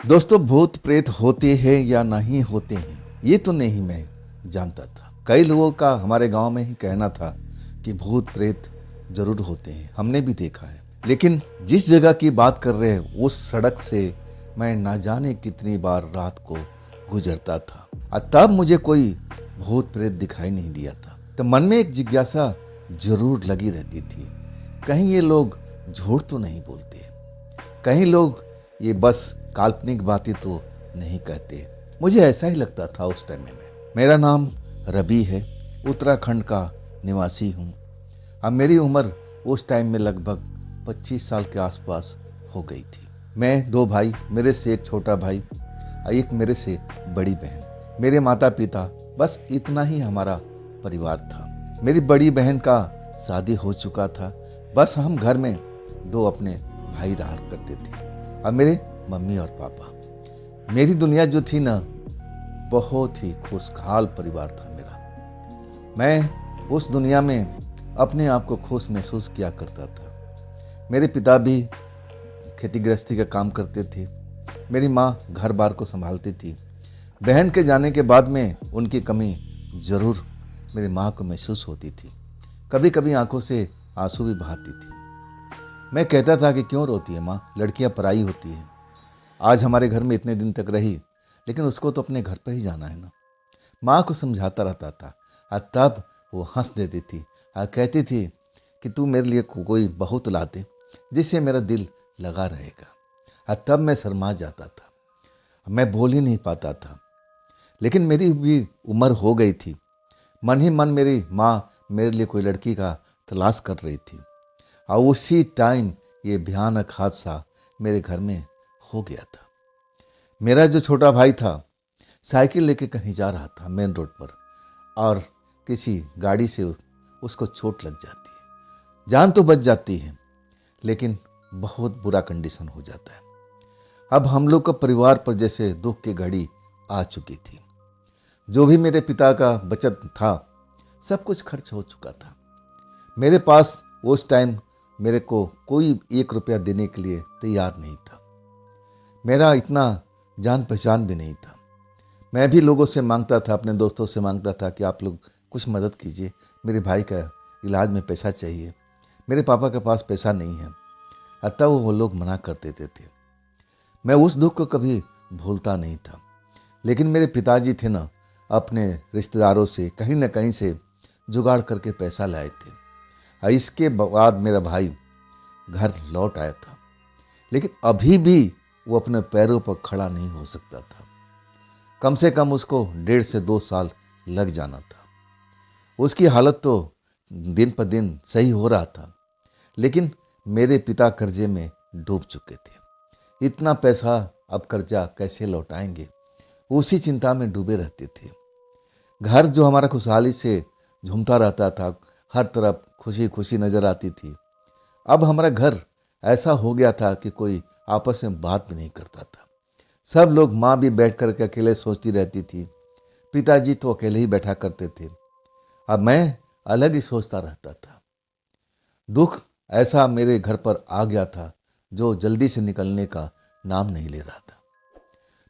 दोस्तों, भूत प्रेत होते हैं या नहीं होते हैं ये तो नहीं मैं जानता था। कई लोगों का हमारे गांव में ही कहना था कि भूत प्रेत जरूर होते हैं, हमने भी देखा है। लेकिन जिस जगह की बात कर रहे हैं उस सड़क से मैं ना जाने कितनी बार रात को गुजरता था और तब मुझे कोई भूत प्रेत दिखाई नहीं दिया था। तो मन में एक जिज्ञासा जरूर लगी रहती थी, कहीं ये लोग झूठ तो नहीं बोलते, कहीं लोग ये बस काल्पनिक बातें तो नहीं कहते। मुझे ऐसा ही लगता था उस टाइम में। मेरा नाम रवि है, उत्तराखंड का निवासी हूँ। अब मेरी उम्र उस टाइम में लगभग 25 साल के आसपास हो गई थी। मैं दो भाई, मेरे से एक छोटा भाई और एक मेरे से बड़ी बहन, मेरे माता पिता, बस इतना ही हमारा परिवार था। मेरी बड़ी बहन का शादी हो चुका था, बस हम घर में दो अपने भाई रहा करते थे और मेरे मम्मी और पापा। मेरी दुनिया जो थी ना, बहुत ही खुशहाल परिवार था मेरा। मैं उस दुनिया में अपने आप को खुश महसूस किया करता था। मेरे पिता भी खेती गृहस्थी का काम करते थे, मेरी माँ घर बार को संभालती थी। बहन के जाने के बाद में उनकी कमी जरूर मेरी माँ को महसूस होती थी। कभी कभी आंखों से आंसू भी बहाती थी। मैं कहता था कि क्यों रोती है माँ, लड़कियां पराई होती है। आज हमारे घर में इतने दिन तक रही, लेकिन उसको तो अपने घर पर ही जाना है ना। माँ को समझाता रहता था और तब वो हंस देती थी और कहती थी कि तू मेरे लिए कोई बहू ला दे जिससे मेरा दिल लगा रहेगा। और तब मैं शर्मा जाता था, मैं बोल ही नहीं पाता था। लेकिन मेरी भी उम्र हो गई थी। मन ही मन मेरी माँ मेरे लिए कोई लड़की का तलाश कर रही थी और उसी टाइम ये भयानक हादसा मेरे घर में हो गया था। मेरा जो छोटा भाई था साइकिल लेके कहीं जा रहा था मेन रोड पर और किसी गाड़ी से उसको चोट लग जाती है। जान तो बच जाती है, लेकिन बहुत बुरा कंडीशन हो जाता है। अब हम लोग का परिवार पर जैसे दुख की घड़ी आ चुकी थी। जो भी मेरे पिता का बचत था सब कुछ खर्च हो चुका था। मेरे पास उस टाइम मेरे को कोई 1 रुपया देने के लिए तैयार नहीं था। मेरा इतना जान पहचान भी नहीं था। मैं भी लोगों से मांगता था, अपने दोस्तों से मांगता था कि आप लोग कुछ मदद कीजिए, मेरे भाई का इलाज में पैसा चाहिए। मेरे पापा के पास पैसा नहीं है, अतः वो लोग मना कर देते थे। मैं उस दुख को कभी भूलता नहीं था। लेकिन मेरे पिताजी थे ना, अपने रिश्तेदारों से कहीं ना कहीं से जुगाड़ करके पैसा लाए थे और इसके बाद मेरा भाई घर लौट आया था। लेकिन अभी भी वो अपने पैरों पर खड़ा नहीं हो सकता था। कम से कम उसको 1.5 से 2 साल लग जाना था। उसकी हालत तो दिन पर दिन सही हो रहा था, लेकिन मेरे पिता कर्जे में डूब चुके थे। इतना पैसा अब कर्जा कैसे लौटाएंगे, उसी चिंता में डूबे रहते थे। घर जो हमारा खुशहाली से झूमता रहता था, हर तरफ खुशी खुशी नजर आती थी, अब हमारा घर ऐसा हो गया था कि कोई आपस में बात भी नहीं करता था। सब लोग, माँ भी बैठ कर के अकेले सोचती रहती थी, पिताजी तो अकेले ही बैठा करते थे, अब मैं अलग ही सोचता रहता था। दुख ऐसा मेरे घर पर आ गया था जो जल्दी से निकलने का नाम नहीं ले रहा था।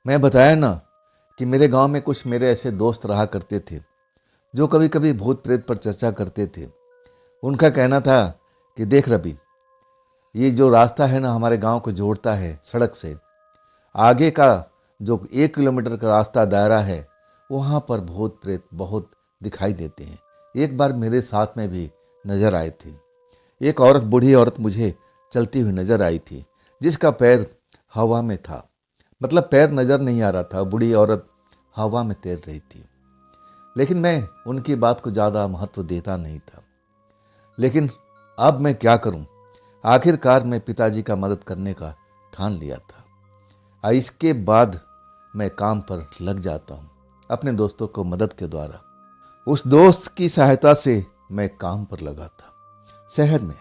मैं बताया ना कि मेरे गांव में कुछ मेरे ऐसे दोस्त रहा करते थे जो कभी कभी भूत प्रेत पर चर्चा करते थे। उनका कहना था कि देख रवि, ये जो रास्ता है ना हमारे गांव को जोड़ता है सड़क से, आगे का जो 1 किलोमीटर का रास्ता दायरा है वहाँ पर भूत प्रेत बहुत दिखाई देते हैं। एक बार मेरे साथ में भी नजर आए थे। एक औरत, बूढ़ी औरत मुझे चलती हुई नजर आई थी, जिसका पैर हवा में था, मतलब पैर नजर नहीं आ रहा था, बूढ़ी औरत हवा में तैर रही थी। लेकिन मैं उनकी बात को ज़्यादा महत्व देता नहीं था। लेकिन अब मैं क्या करूं, आखिरकार मैं पिताजी का मदद करने का ठान लिया था और इसके बाद मैं काम पर लग जाता हूं अपने दोस्तों को मदद के द्वारा। उस दोस्त की सहायता से मैं काम पर लगा था शहर में,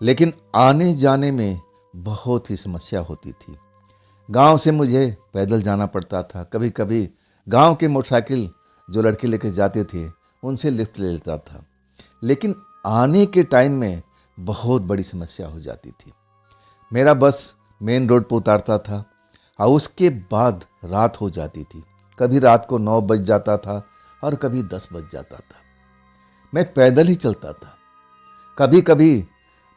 लेकिन आने जाने में बहुत ही समस्या होती थी। गांव से मुझे पैदल जाना पड़ता था, कभी कभी गांव के मोटरसाइकिल जो लड़के लेके जाते थे उनसे लिफ्ट ले लेता था। लेकिन आने के टाइम में बहुत बड़ी समस्या हो जाती थी। मेरा बस मेन रोड पर उतारता था और उसके बाद रात हो जाती थी। कभी रात को 9 बज जाता था और कभी 10 बज जाता था। मैं पैदल ही चलता था। कभी कभी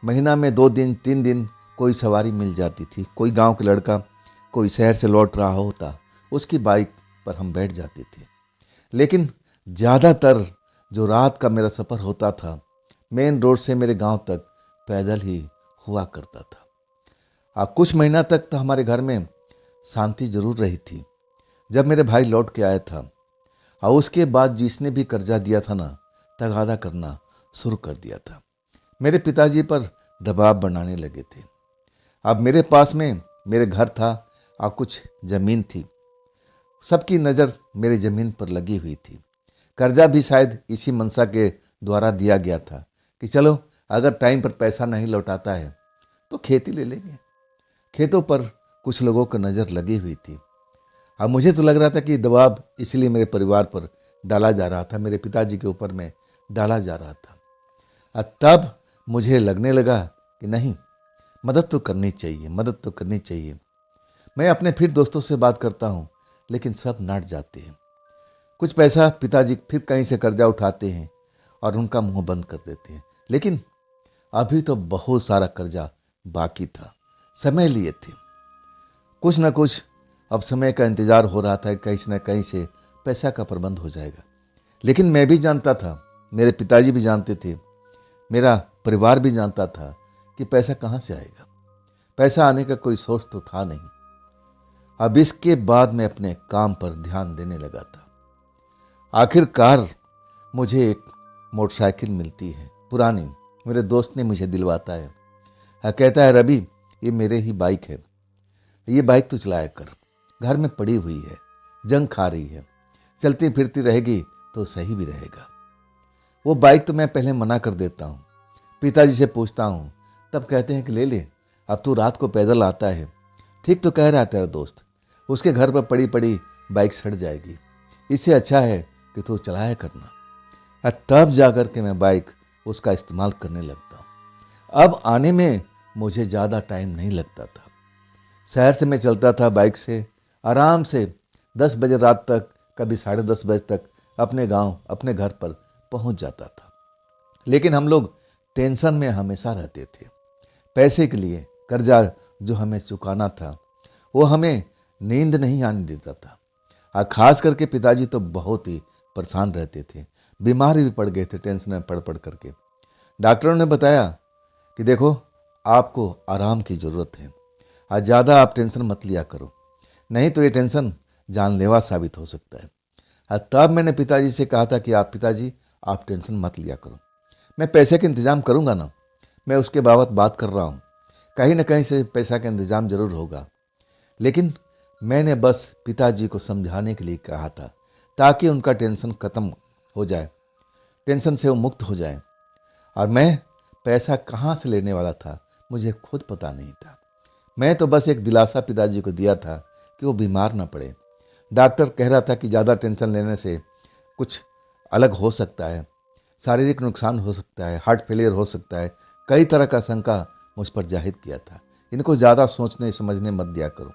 महीना में 2 दिन 3 दिन कोई सवारी मिल जाती थी। कोई गांव के लड़का कोई शहर से लौट रहा होता, उसकी बाइक पर हम बैठ जाते थे। लेकिन ज़्यादातर जो रात का मेरा सफ़र होता था, मेन रोड से मेरे गांव तक पैदल ही हुआ करता था। कुछ महीना तक तो हमारे घर में शांति जरूर रही थी। जब मेरे भाई लौट के आया था और उसके बाद जिसने भी कर्जा दिया था ना, तगादा करना शुरू कर दिया था। मेरे पिताजी पर दबाव बनाने लगे थे। अब मेरे पास में मेरे घर था और कुछ ज़मीन थी। सबकी नज़र मेरे ज़मीन पर लगी हुई थी। कर्जा भी शायद इसी मंशा के द्वारा दिया गया था कि चलो अगर टाइम पर पैसा नहीं लौटाता है तो खेती ले लेंगे। खेतों पर कुछ लोगों की नज़र लगी हुई थी। अब मुझे तो लग रहा था कि दबाव इसलिए मेरे परिवार पर डाला जा रहा था, मेरे पिताजी के ऊपर में डाला जा रहा था। तब मुझे लगने लगा कि नहीं, मदद तो करनी चाहिए, मदद तो करनी चाहिए। मैं अपने फिर दोस्तों से बात करता हूँ, लेकिन सब नाट जाते हैं। कुछ पैसा पिताजी फिर कहीं से कर्जा उठाते हैं और उनका मुंह बंद कर देते हैं। लेकिन अभी तो बहुत सारा कर्जा बाकी था, समय लिए थे। कुछ ना कुछ अब समय का इंतजार हो रहा था, कहीं ना कहीं से पैसा का प्रबंध हो जाएगा। लेकिन मैं भी जानता था, मेरे पिताजी भी जानते थे, मेरा परिवार भी जानता था कि पैसा कहाँ से आएगा। पैसा आने का कोई सोर्स तो था नहीं। अब इसके बाद मैं अपने काम पर ध्यान देने लगा था। आखिरकार मुझे एक मोटरसाइकिल मिलती है, पुरानी, मेरे दोस्त ने मुझे दिलवाता है। कहता है, रवि ये मेरे ही बाइक है, ये बाइक तू चलाया कर, घर में पड़ी हुई है, जंग खा रही है, चलती फिरती रहेगी तो सही भी रहेगा। वो बाइक तो मैं पहले मना कर देता हूँ, पिताजी से पूछता हूँ, तब कहते हैं कि ले ले, अब तू रात को पैदल आता है। ठीक तो कह रहा है तेरा दोस्त, उसके घर पर पड़ी पड़ी बाइक सड़ जाएगी, इससे अच्छा है कि तू चलाया करना। तब जाकर के मैं बाइक उसका इस्तेमाल करने लगता हूँ। अब आने में मुझे ज़्यादा टाइम नहीं लगता था। शहर से मैं चलता था बाइक से, आराम से 10 बजे रात तक, कभी 10:30 बजे तक अपने गांव, अपने घर पर पहुंच जाता था। लेकिन हम लोग टेंशन में हमेशा रहते थे। पैसे के लिए कर्जा जो हमें चुकाना था, वो हमें नींद नहीं आने देता था। और खास करके पिताजी तो बहुत ही परेशान रहते थे, बीमार भी पड़ गए थे टेंशन में पढ़ पढ़ करके। डॉक्टरों ने बताया कि देखो, आपको आराम की ज़रूरत है और ज़्यादा आप टेंशन मत लिया करो, नहीं तो ये टेंशन जानलेवा साबित हो सकता है। और तब मैंने पिताजी से कहा था कि पिताजी आप टेंशन मत लिया करो, मैं पैसे का इंतज़ाम करूँगा ना, मैं उसके बाबत बात कर रहा हूँ, कहीं ना कहीं से पैसा का इंतज़ाम ज़रूर होगा। लेकिन मैंने बस पिताजी को समझाने के लिए कहा था ताकि उनका टेंशन ख़त्म हो जाए, टेंशन से वो मुक्त हो जाए। और मैं पैसा कहाँ से लेने वाला था मुझे खुद पता नहीं था। मैं तो बस एक दिलासा पिताजी को दिया था कि वो बीमार ना पड़े। डॉक्टर कह रहा था कि ज़्यादा टेंशन लेने से कुछ अलग हो सकता है, शारीरिक नुकसान हो सकता है, हार्ट फेलियर हो सकता है, कई तरह का शंका मुझ पर जाहिर किया था। इनको ज़्यादा सोचने समझने मत दिया करो।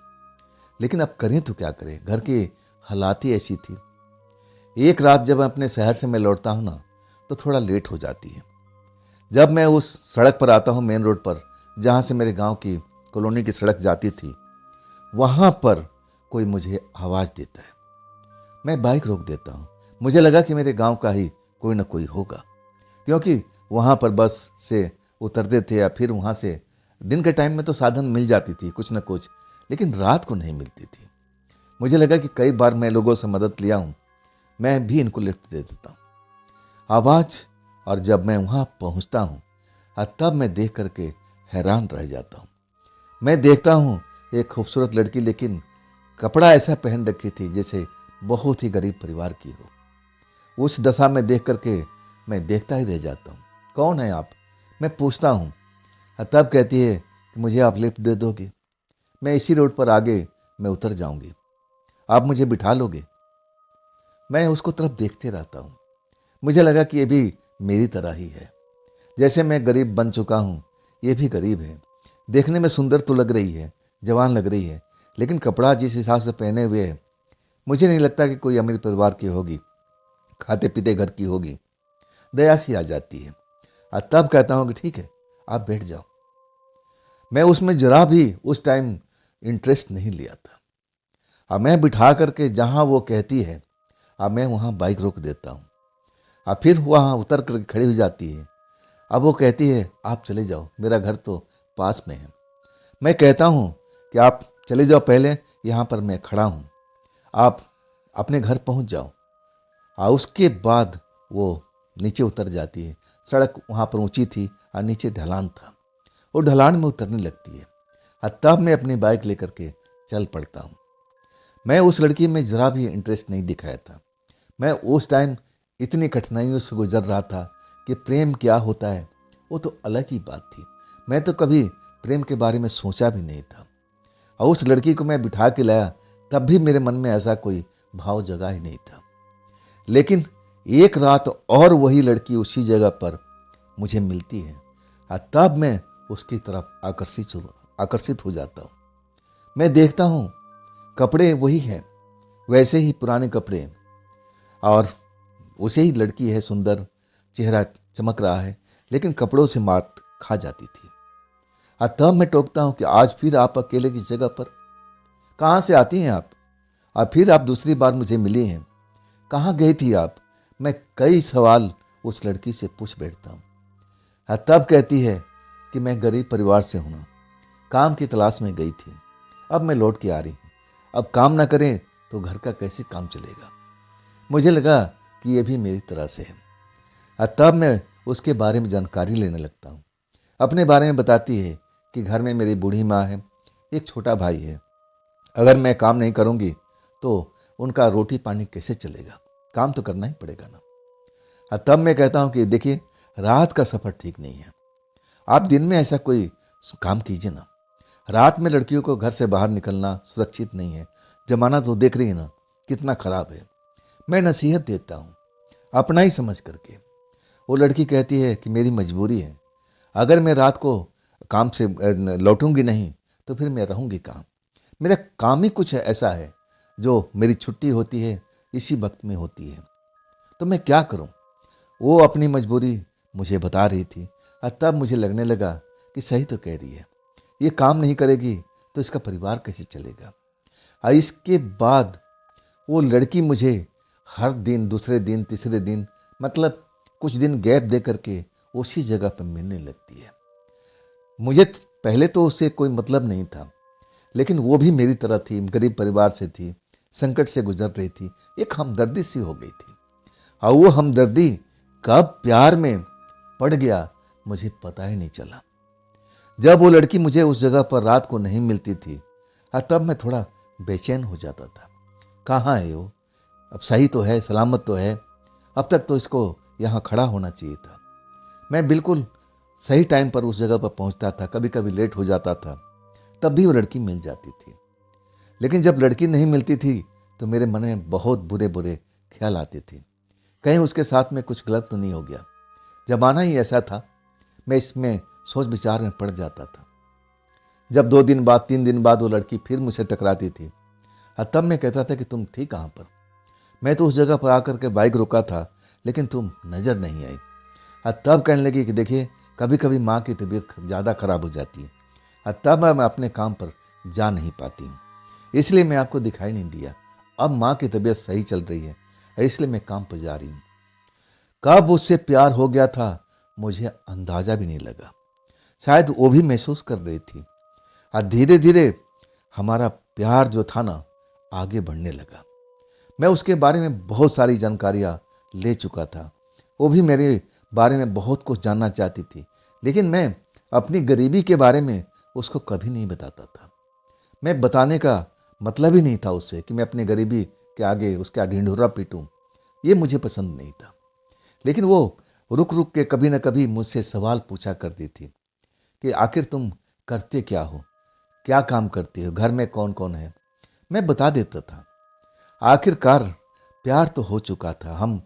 लेकिन अब करें तो क्या करें, घर की हालात ही ऐसी थी। एक रात जब अपने शहर से मैं लौटता हूँ ना, तो थोड़ा लेट हो जाती है। जब मैं उस सड़क पर आता हूँ, मेन रोड पर, जहाँ से मेरे गांव की कॉलोनी की सड़क जाती थी, वहाँ पर कोई मुझे आवाज़ देता है। मैं बाइक रोक देता हूँ। मुझे लगा कि मेरे गांव का ही कोई ना कोई होगा, क्योंकि वहाँ पर बस से उतरते थे या फिर वहाँ से दिन के टाइम में तो साधन मिल जाती थी कुछ ना कुछ, लेकिन रात को नहीं मिलती थी। मुझे लगा कि कई बार मैं लोगों से मदद लिया हूँ, मैं भी इनको लिफ्ट दे देता हूँ। आवाज़, और जब मैं वहाँ पहुँचता हूँ तब मैं देख करके हैरान रह जाता हूँ। मैं देखता हूँ एक खूबसूरत लड़की, लेकिन कपड़ा ऐसा पहन रखी थी जैसे बहुत ही गरीब परिवार की हो। उस दशा में देख करके मैं देखता ही रह जाता हूँ। कौन है आप, मैं पूछता हूँ। तब कहती है कि मुझे आप लिफ्ट दे दोगे, मैं इसी रोड पर आगे मैं उतर जाऊंगी, आप मुझे बिठा लोगे। मैं उसको तरफ देखते रहता हूँ। मुझे लगा कि ये भी मेरी तरह ही है, जैसे मैं गरीब बन चुका हूँ, ये भी गरीब है। देखने में सुंदर तो लग रही है, जवान लग रही है, लेकिन कपड़ा जिस हिसाब से पहने हुए है, मुझे नहीं लगता कि कोई अमीर परिवार की होगी, खाते पीते घर की होगी। दया सी आ जाती है। और तब कहता हूँ कि ठीक है, आप बैठ जाओ। मैं उसमें जरा भी उस टाइम इंटरेस्ट नहीं लिया था। अब मैं बिठा करके जहाँ वो कहती है, अब मैं वहाँ बाइक रोक देता हूँ। अब फिर वहाँ उतर कर खड़ी हो जाती है। अब वो कहती है आप चले जाओ, मेरा घर तो पास में है। मैं कहता हूँ कि आप चले जाओ, पहले यहाँ पर मैं खड़ा हूँ, आप अपने घर पहुँच जाओ। और उसके बाद वो नीचे उतर जाती है। सड़क वहाँ पर ऊंची थी और नीचे ढलान था। वो ढलान में उतरने लगती है और तब मैं अपनी बाइक लेकर के चल पड़ता हूँ। मैं उस लड़की में ज़रा भी इंटरेस्ट नहीं दिखाया था। मैं उस टाइम इतनी कठिनाइयों से गुजर रहा था कि प्रेम क्या होता है वो तो अलग ही बात थी। मैं तो कभी प्रेम के बारे में सोचा भी नहीं था। और उस लड़की को मैं बिठा के लाया, तब भी मेरे मन में ऐसा कोई भाव जगा ही नहीं था। लेकिन एक रात और वही लड़की उसी जगह पर मुझे मिलती है और तब मैं उसकी तरफ आकर्षित हो जाता हूँ। मैं देखता हूँ कपड़े वही हैं, वैसे ही पुराने कपड़े, और उसे ही लड़की है, सुंदर, चेहरा चमक रहा है, लेकिन कपड़ों से मात खा जाती थी। और तब मैं टोकता हूँ कि आज फिर आप अकेले की जगह पर कहाँ से आती हैं आप? और फिर आप दूसरी बार मुझे मिली हैं, कहाँ गई थी आप? मैं कई सवाल उस लड़की से पूछ बैठता हूँ। और तब कहती है कि मैं गरीब परिवार से हूँ, काम की तलाश में गई थी, अब मैं लौट के आ रही हूँ। अब काम ना करें तो घर का कैसे काम चलेगा? मुझे लगा कि ये भी मेरी तरह से है। और तब मैं उसके बारे में जानकारी लेने लगता हूँ। अपने बारे में बताती है कि घर में मेरी बूढ़ी माँ है, एक छोटा भाई है। अगर मैं काम नहीं करूँगी तो उनका रोटी पानी कैसे चलेगा? काम तो करना ही पड़ेगा ना। और तब मैं कहता हूँ कि देखिए, रात का सफ़र ठीक नहीं है, आप दिन में ऐसा कोई काम कीजिए ना। रात में लड़कियों को घर से बाहर निकलना सुरक्षित नहीं है। जमाना तो देख रही है ना कितना खराब है। मैं नसीहत देता हूँ अपना ही समझ करके। वो लड़की कहती है कि मेरी मजबूरी है, अगर मैं रात को काम से लौटूंगी नहीं तो फिर मैं रहूंगी कहाँ? मेरा काम ही कुछ ऐसा है जो मेरी छुट्टी होती है इसी वक्त में होती है, तो मैं क्या करूं? वो अपनी मजबूरी मुझे बता रही थी और तब मुझे लगने लगा कि सही तो कह रही है, ये काम नहीं करेगी तो इसका परिवार कैसे चलेगा? और इसके बाद वो लड़की मुझे हर दिन, दूसरे दिन, तीसरे दिन, मतलब कुछ दिन गैप दे करके उसी जगह पर मिलने लगती है। मुझे पहले तो उससे कोई मतलब नहीं था, लेकिन वो भी मेरी तरह थी, गरीब परिवार से थी, संकट से गुजर रही थी, एक हमदर्दी सी हो गई थी। और वो हमदर्दी कब प्यार में पड़ गया मुझे पता ही नहीं चला। जब वो लड़की मुझे उस जगह पर रात को नहीं मिलती थी, तब मैं थोड़ा बेचैन हो जाता था। कहाँ है वो? अब सही तो है, सलामत तो है, अब तक तो इसको यहाँ खड़ा होना चाहिए था। मैं बिल्कुल सही टाइम पर उस जगह पर पहुँचता था, कभी कभी लेट हो जाता था, तब भी वो लड़की मिल जाती थी। लेकिन जब लड़की नहीं मिलती थी तो मेरे मन में बहुत बुरे बुरे ख्याल आते थे, कहीं उसके साथ में कुछ गलत तो नहीं हो गया। जमाना ही ऐसा था, मैं इसमें सोच विचार में पड़ जाता था। जब 2 दिन बाद, 3 दिन बाद वो लड़की फिर मुझसे टकराती थी, तब मैं कहता था कि तुम थी कहाँ पर? मैं तो उस जगह पर आकर के बाइक रोका था, लेकिन तुम नज़र नहीं आई। तब कहने लगी कि देखिए, कभी कभी माँ की तबीयत ज़्यादा खराब हो जाती है, तब मैं अपने काम पर जा नहीं पाती हूँ, इसलिए मैं आपको दिखाई नहीं दिया। अब माँ की तबीयत सही चल रही है, इसलिए मैं काम पर जा रही हूँ। कब उससे प्यार हो गया था मुझे अंदाजा भी नहीं लगा। शायद वो भी महसूस कर रही थी। और धीरे धीरे हमारा प्यार जो था ना, आगे बढ़ने लगा। मैं उसके बारे में बहुत सारी जानकारियाँ ले चुका था, वो भी मेरे बारे में बहुत कुछ जानना चाहती थी, लेकिन मैं अपनी गरीबी के बारे में उसको कभी नहीं बताता था। मैं बताने का मतलब ही नहीं था उससे कि मैं अपनी गरीबी के आगे उसका ढिंढोरा पीटूं, ये मुझे पसंद नहीं था। लेकिन वो रुक रुक के कभी न कभी मुझसे सवाल पूछा करती थी कि आखिर तुम करते क्या हो, क्या काम करते हो, घर में कौन कौन है? मैं बता देता था। आखिरकार प्यार तो हो चुका था। हम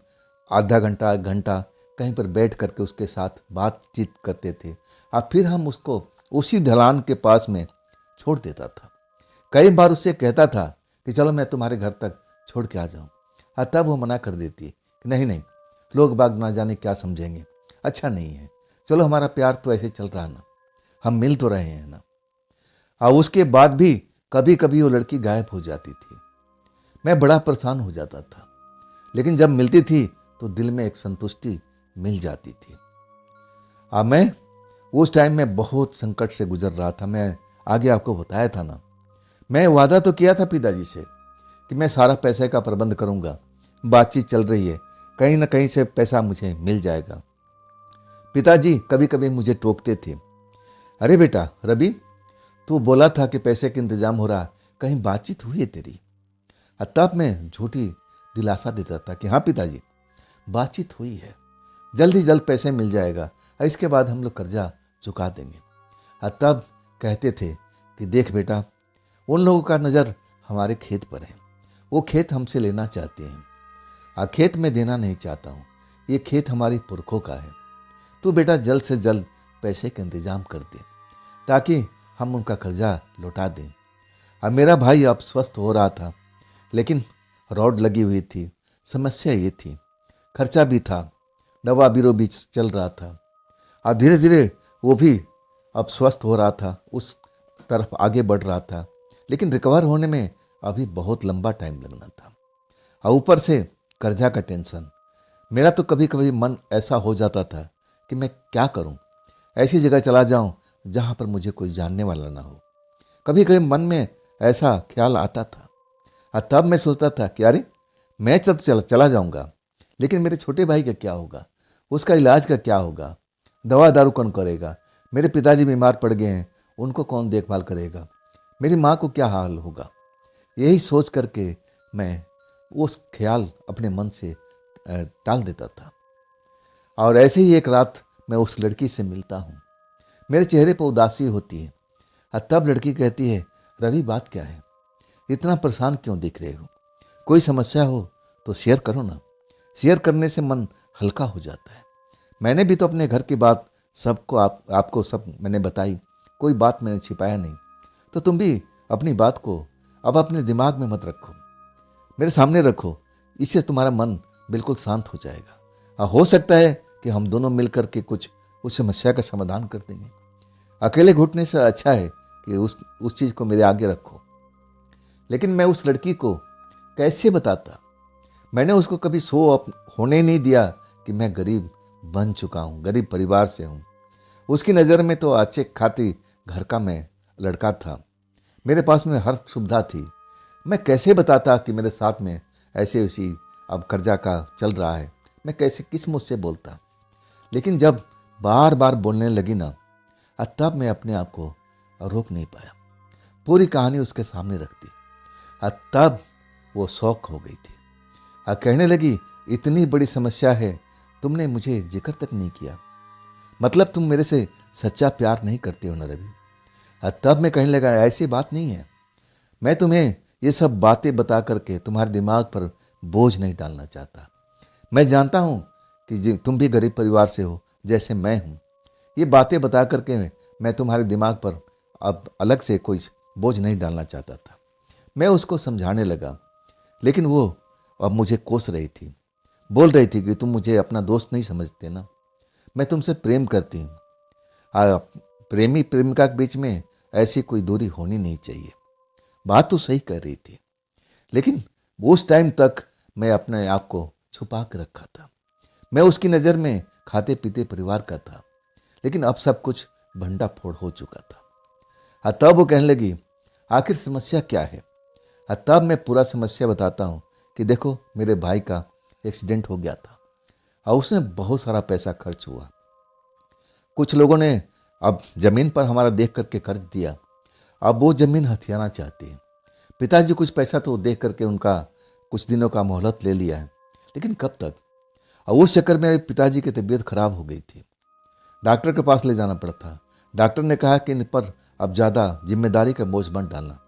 आधा घंटा, 1 घंटा कहीं पर बैठ करके उसके साथ बातचीत करते थे और फिर हम उसको उसी ढलान के पास में छोड़ देता था। कई बार उससे कहता था कि चलो मैं तुम्हारे घर तक छोड़ के आ जाऊं, तब वो मना कर देती कि नहीं नहीं, लोग बाग ना जाने क्या समझेंगे, अच्छा नहीं है, चलो हमारा प्यार तो ऐसे चल रहा ना, हम मिल तो रहे हैं ना। और उसके बाद भी कभी कभी वो लड़की गायब हो जाती थी। मैं बड़ा परेशान हो जाता था, लेकिन जब मिलती थी तो दिल में एक संतुष्टि मिल जाती थी। अब मैं उस टाइम में बहुत संकट से गुजर रहा था। मैं आगे आपको बताया था ना, मैं वादा तो किया था पिताजी से कि मैं सारा पैसे का प्रबंध करूंगा, बातचीत चल रही है, कहीं ना कहीं से पैसा मुझे मिल जाएगा। पिताजी कभी कभी मुझे टोकते थे, अरे बेटा रवि, तू बोला था कि पैसे का इंतजाम हो रहा, कहीं बातचीत हुई है तेरी? तब मैं झूठी दिलासा देता था कि हाँ पिताजी, बातचीत हुई है, जल्द ही जल्द पैसे मिल जाएगा, इसके बाद हम लोग कर्जा चुका देंगे। तब कहते थे कि देख बेटा, उन लोगों का नज़र हमारे खेत पर है, वो खेत हमसे लेना चाहते हैं, खेत में देना नहीं चाहता हूँ, ये खेत हमारी पुरखों का है। तू बेटा जल्द से जल्द पैसे का इंतजाम कर दे ताकि हम उनका कर्जा लौटा दें। अब मेरा भाई अब स्वस्थ हो रहा था, लेकिन रॉड लगी हुई थी। समस्या ये थी, खर्चा भी था, दवा बीरो भी चल रहा था। अब धीरे धीरे वो भी अब स्वस्थ हो रहा था, उस तरफ आगे बढ़ रहा था, लेकिन रिकवर होने में अभी बहुत लंबा टाइम लगना था। और ऊपर से कर्जा का टेंशन। मेरा तो कभी कभी मन ऐसा हो जाता था कि मैं क्या करूं, ऐसी जगह चला जाऊं जहां पर मुझे कोई जानने वाला ना हो। कभी कभी मन में ऐसा ख्याल आता था, और तब मैं सोचता था कि अरे मैं तब चला जाऊंगा, लेकिन मेरे छोटे भाई का क्या होगा, उसका इलाज का क्या होगा, दवा दारू कौन करेगा, मेरे पिताजी बीमार पड़ गए हैं, उनको कौन देखभाल करेगा, मेरी माँ को क्या हाल होगा। यही सोच करके मैं उस ख्याल अपने मन से टाल देता था। और ऐसे ही एक रात मैं उस लड़की से मिलता हूँ, मेरे चेहरे पर उदासी होती है, और तब लड़की कहती है, रवि बात क्या है, इतना परेशान क्यों दिख रहे हो, कोई समस्या हो तो शेयर करो ना, शेयर करने से मन हल्का हो जाता है। मैंने भी तो अपने घर की बात सबको आपको सब मैंने बताई, कोई बात मैंने छिपाया नहीं, तो तुम भी अपनी बात को अब अपने दिमाग में मत रखो, मेरे सामने रखो, इससे तुम्हारा मन बिल्कुल शांत हो जाएगा। हो सकता है कि हम दोनों मिलकर के कुछ उस समस्या का समाधान कर देंगे। अकेले घुटने से अच्छा है कि उस चीज़ को मेरे आगे रखो। लेकिन मैं उस लड़की को कैसे बताता, मैंने उसको कभी शो अप होने नहीं दिया कि मैं गरीब बन चुका हूँ, गरीब परिवार से हूँ। उसकी नज़र में तो अच्छे खाती घर का मैं लड़का था, मेरे पास में हर सुविधा थी। मैं कैसे बताता कि मेरे साथ में ऐसे वैसी अब कर्जा का चल रहा है, मैं कैसे किस मुँह से बोलता। लेकिन जब बार बार बोलने लगी ना, तब मैं अपने आप को रोक नहीं पाया, पूरी कहानी उसके सामने रख दी। तब वो शौक हो गई थी, कहने लगी, इतनी बड़ी समस्या है, तुमने मुझे जिक्र तक नहीं किया, मतलब तुम मेरे से सच्चा प्यार नहीं करते हो ना रवि। तब मैं कहने लगा, ऐसी बात नहीं है, मैं तुम्हें ये सब बातें बता करके तुम्हारे दिमाग पर बोझ नहीं डालना चाहता। मैं जानता हूँ कि तुम भी गरीब परिवार से हो जैसे मैं हूँ, ये बातें बता करके मैं तुम्हारे दिमाग पर अब अलग से कोई बोझ नहीं डालना चाहता था। मैं उसको समझाने लगा, लेकिन वो अब मुझे कोस रही थी, बोल रही थी कि तुम मुझे अपना दोस्त नहीं समझते ना, मैं तुमसे प्रेम करती हूँ, प्रेमी प्रेमिका के बीच में ऐसी कोई दूरी होनी नहीं चाहिए। बात तो सही कर रही थी, लेकिन उस टाइम तक मैं अपने आप को छुपा कर रखा था। मैं उसकी नज़र में खाते पीते परिवार का था, लेकिन अब सब कुछ भंडा फोड़ हो चुका था। तब वो कहने लगी, आखिर समस्या क्या है? तब मैं पूरा समस्या बताता हूँ कि देखो, मेरे भाई का एक्सीडेंट हो गया था और उसमें बहुत सारा पैसा खर्च हुआ। कुछ लोगों ने अब जमीन पर हमारा देख करके कर्ज दिया, अब वो जमीन हथियाना चाहती है। पिताजी कुछ पैसा तो देख करके उनका कुछ दिनों का मोहलत ले लिया है, लेकिन कब तक? और उस चक्कर में मेरे पिताजी की तबीयत खराब हो गई थी, डॉक्टर के पास ले जाना पड़ा था। डॉक्टर ने कहा कि इन पर अब ज़्यादा जिम्मेदारी का बोझ मत डालना,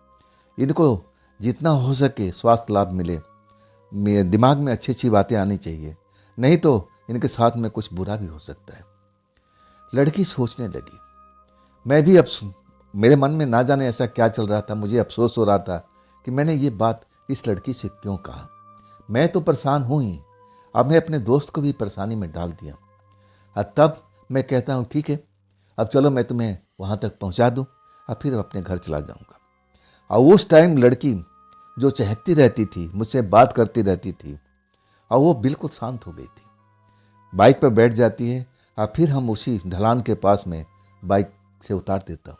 इनको जितना हो सके स्वास्थ्य लाभ मिले, दिमाग में अच्छी अच्छी बातें आनी चाहिए, नहीं तो इनके साथ में कुछ बुरा भी हो सकता है। लड़की सोचने लगी, मैं भी अब मेरे मन में ना जाने ऐसा क्या चल रहा था, मुझे अफसोस हो रहा था कि मैंने ये बात इस लड़की से क्यों कहा। मैं तो परेशान हूँ ही, अब मैं अपने दोस्त को भी परेशानी में डाल दिया। और तब मैं कहता हूँ ठीक है, अब चलो मैं तुम्हें वहाँ तक पहुँचा दूँ और फिर अपने घर चला जाऊँगा। और उस टाइम लड़की जो चहकती रहती थी, मुझसे बात करती रहती थी, और वो बिल्कुल शांत हो गई थी। बाइक पर बैठ जाती है और फिर हम उसी ढलान के पास में बाइक से उतार देता हूँ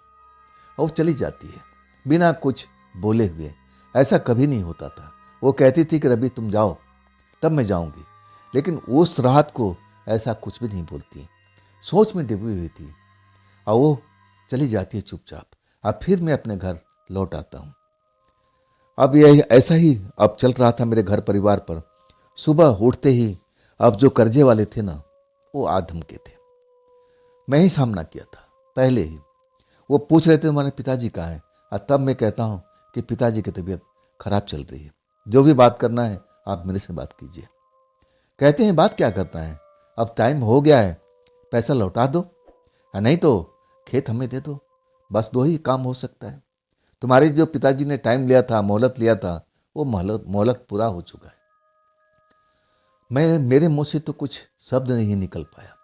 और वो चली जाती है बिना कुछ बोले हुए। ऐसा कभी नहीं होता था। वो कहती थी कि रवि तुम जाओ, तब मैं जाऊँगी, लेकिन उस रात को ऐसा कुछ भी नहीं बोलती, सोच में डूबी हुई थी, और वो चली जाती है चुपचाप। अब फिर मैं अपने घर लौट आता हूँ। अब यही ऐसा ही अब चल रहा था मेरे घर परिवार पर। सुबह उठते ही अब जो कर्जे वाले थे ना, वो आधम के थे। मैं ही सामना किया था पहले ही। वो पूछ रहे थे तुम्हारे पिताजी कहाँ हैं, और तब मैं कहता हूँ कि पिताजी की तबीयत खराब चल रही है, जो भी बात करना है आप मेरे से बात कीजिए। कहते हैं बात क्या करना है, अब टाइम हो गया है, पैसा लौटा दो, या नहीं तो खेत हमें दे दो, बस दो ही काम हो सकता है। तुम्हारे जो पिताजी ने टाइम लिया था, मोहलत लिया था, वो मोहलत पूरा हो चुका है। मेरे मुंह से तो कुछ शब्द नहीं निकल पाया,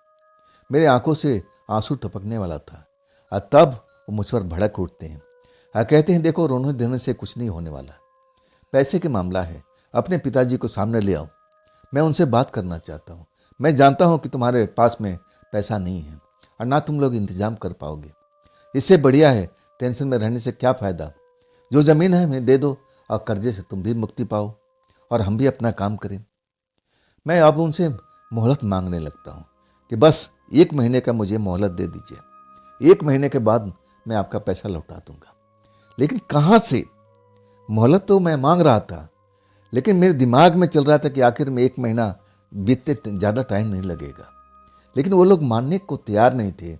मेरे आंखों से आंसू टपकने वाला था। और तब वो मुझ पर भड़क उठते हैं और कहते हैं देखो, रोने देने से कुछ नहीं होने वाला, पैसे के मामला है, अपने पिताजी को सामने ले आओ, मैं उनसे बात करना चाहता हूँ। मैं जानता हूँ कि तुम्हारे पास में पैसा नहीं है और ना तुम लोग इंतजाम कर पाओगे, इससे बढ़िया है टेंशन में रहने से क्या फ़ायदा। जो ज़मीन है हमें दे दो और कर्जे से तुम भी मुक्ति पाओ और हम भी अपना काम करें। मैं अब उनसे मोहलत मांगने लगता हूँ कि बस 1 महीने का मुझे मोहलत दे दीजिए, 1 महीने के बाद मैं आपका पैसा लौटा दूंगा। लेकिन कहाँ से, मोहलत तो मैं मांग रहा था, लेकिन मेरे दिमाग में चल रहा था कि आखिर में 1 महीना बीतते ज़्यादा टाइम नहीं लगेगा। लेकिन वो लोग मानने को तैयार नहीं थे।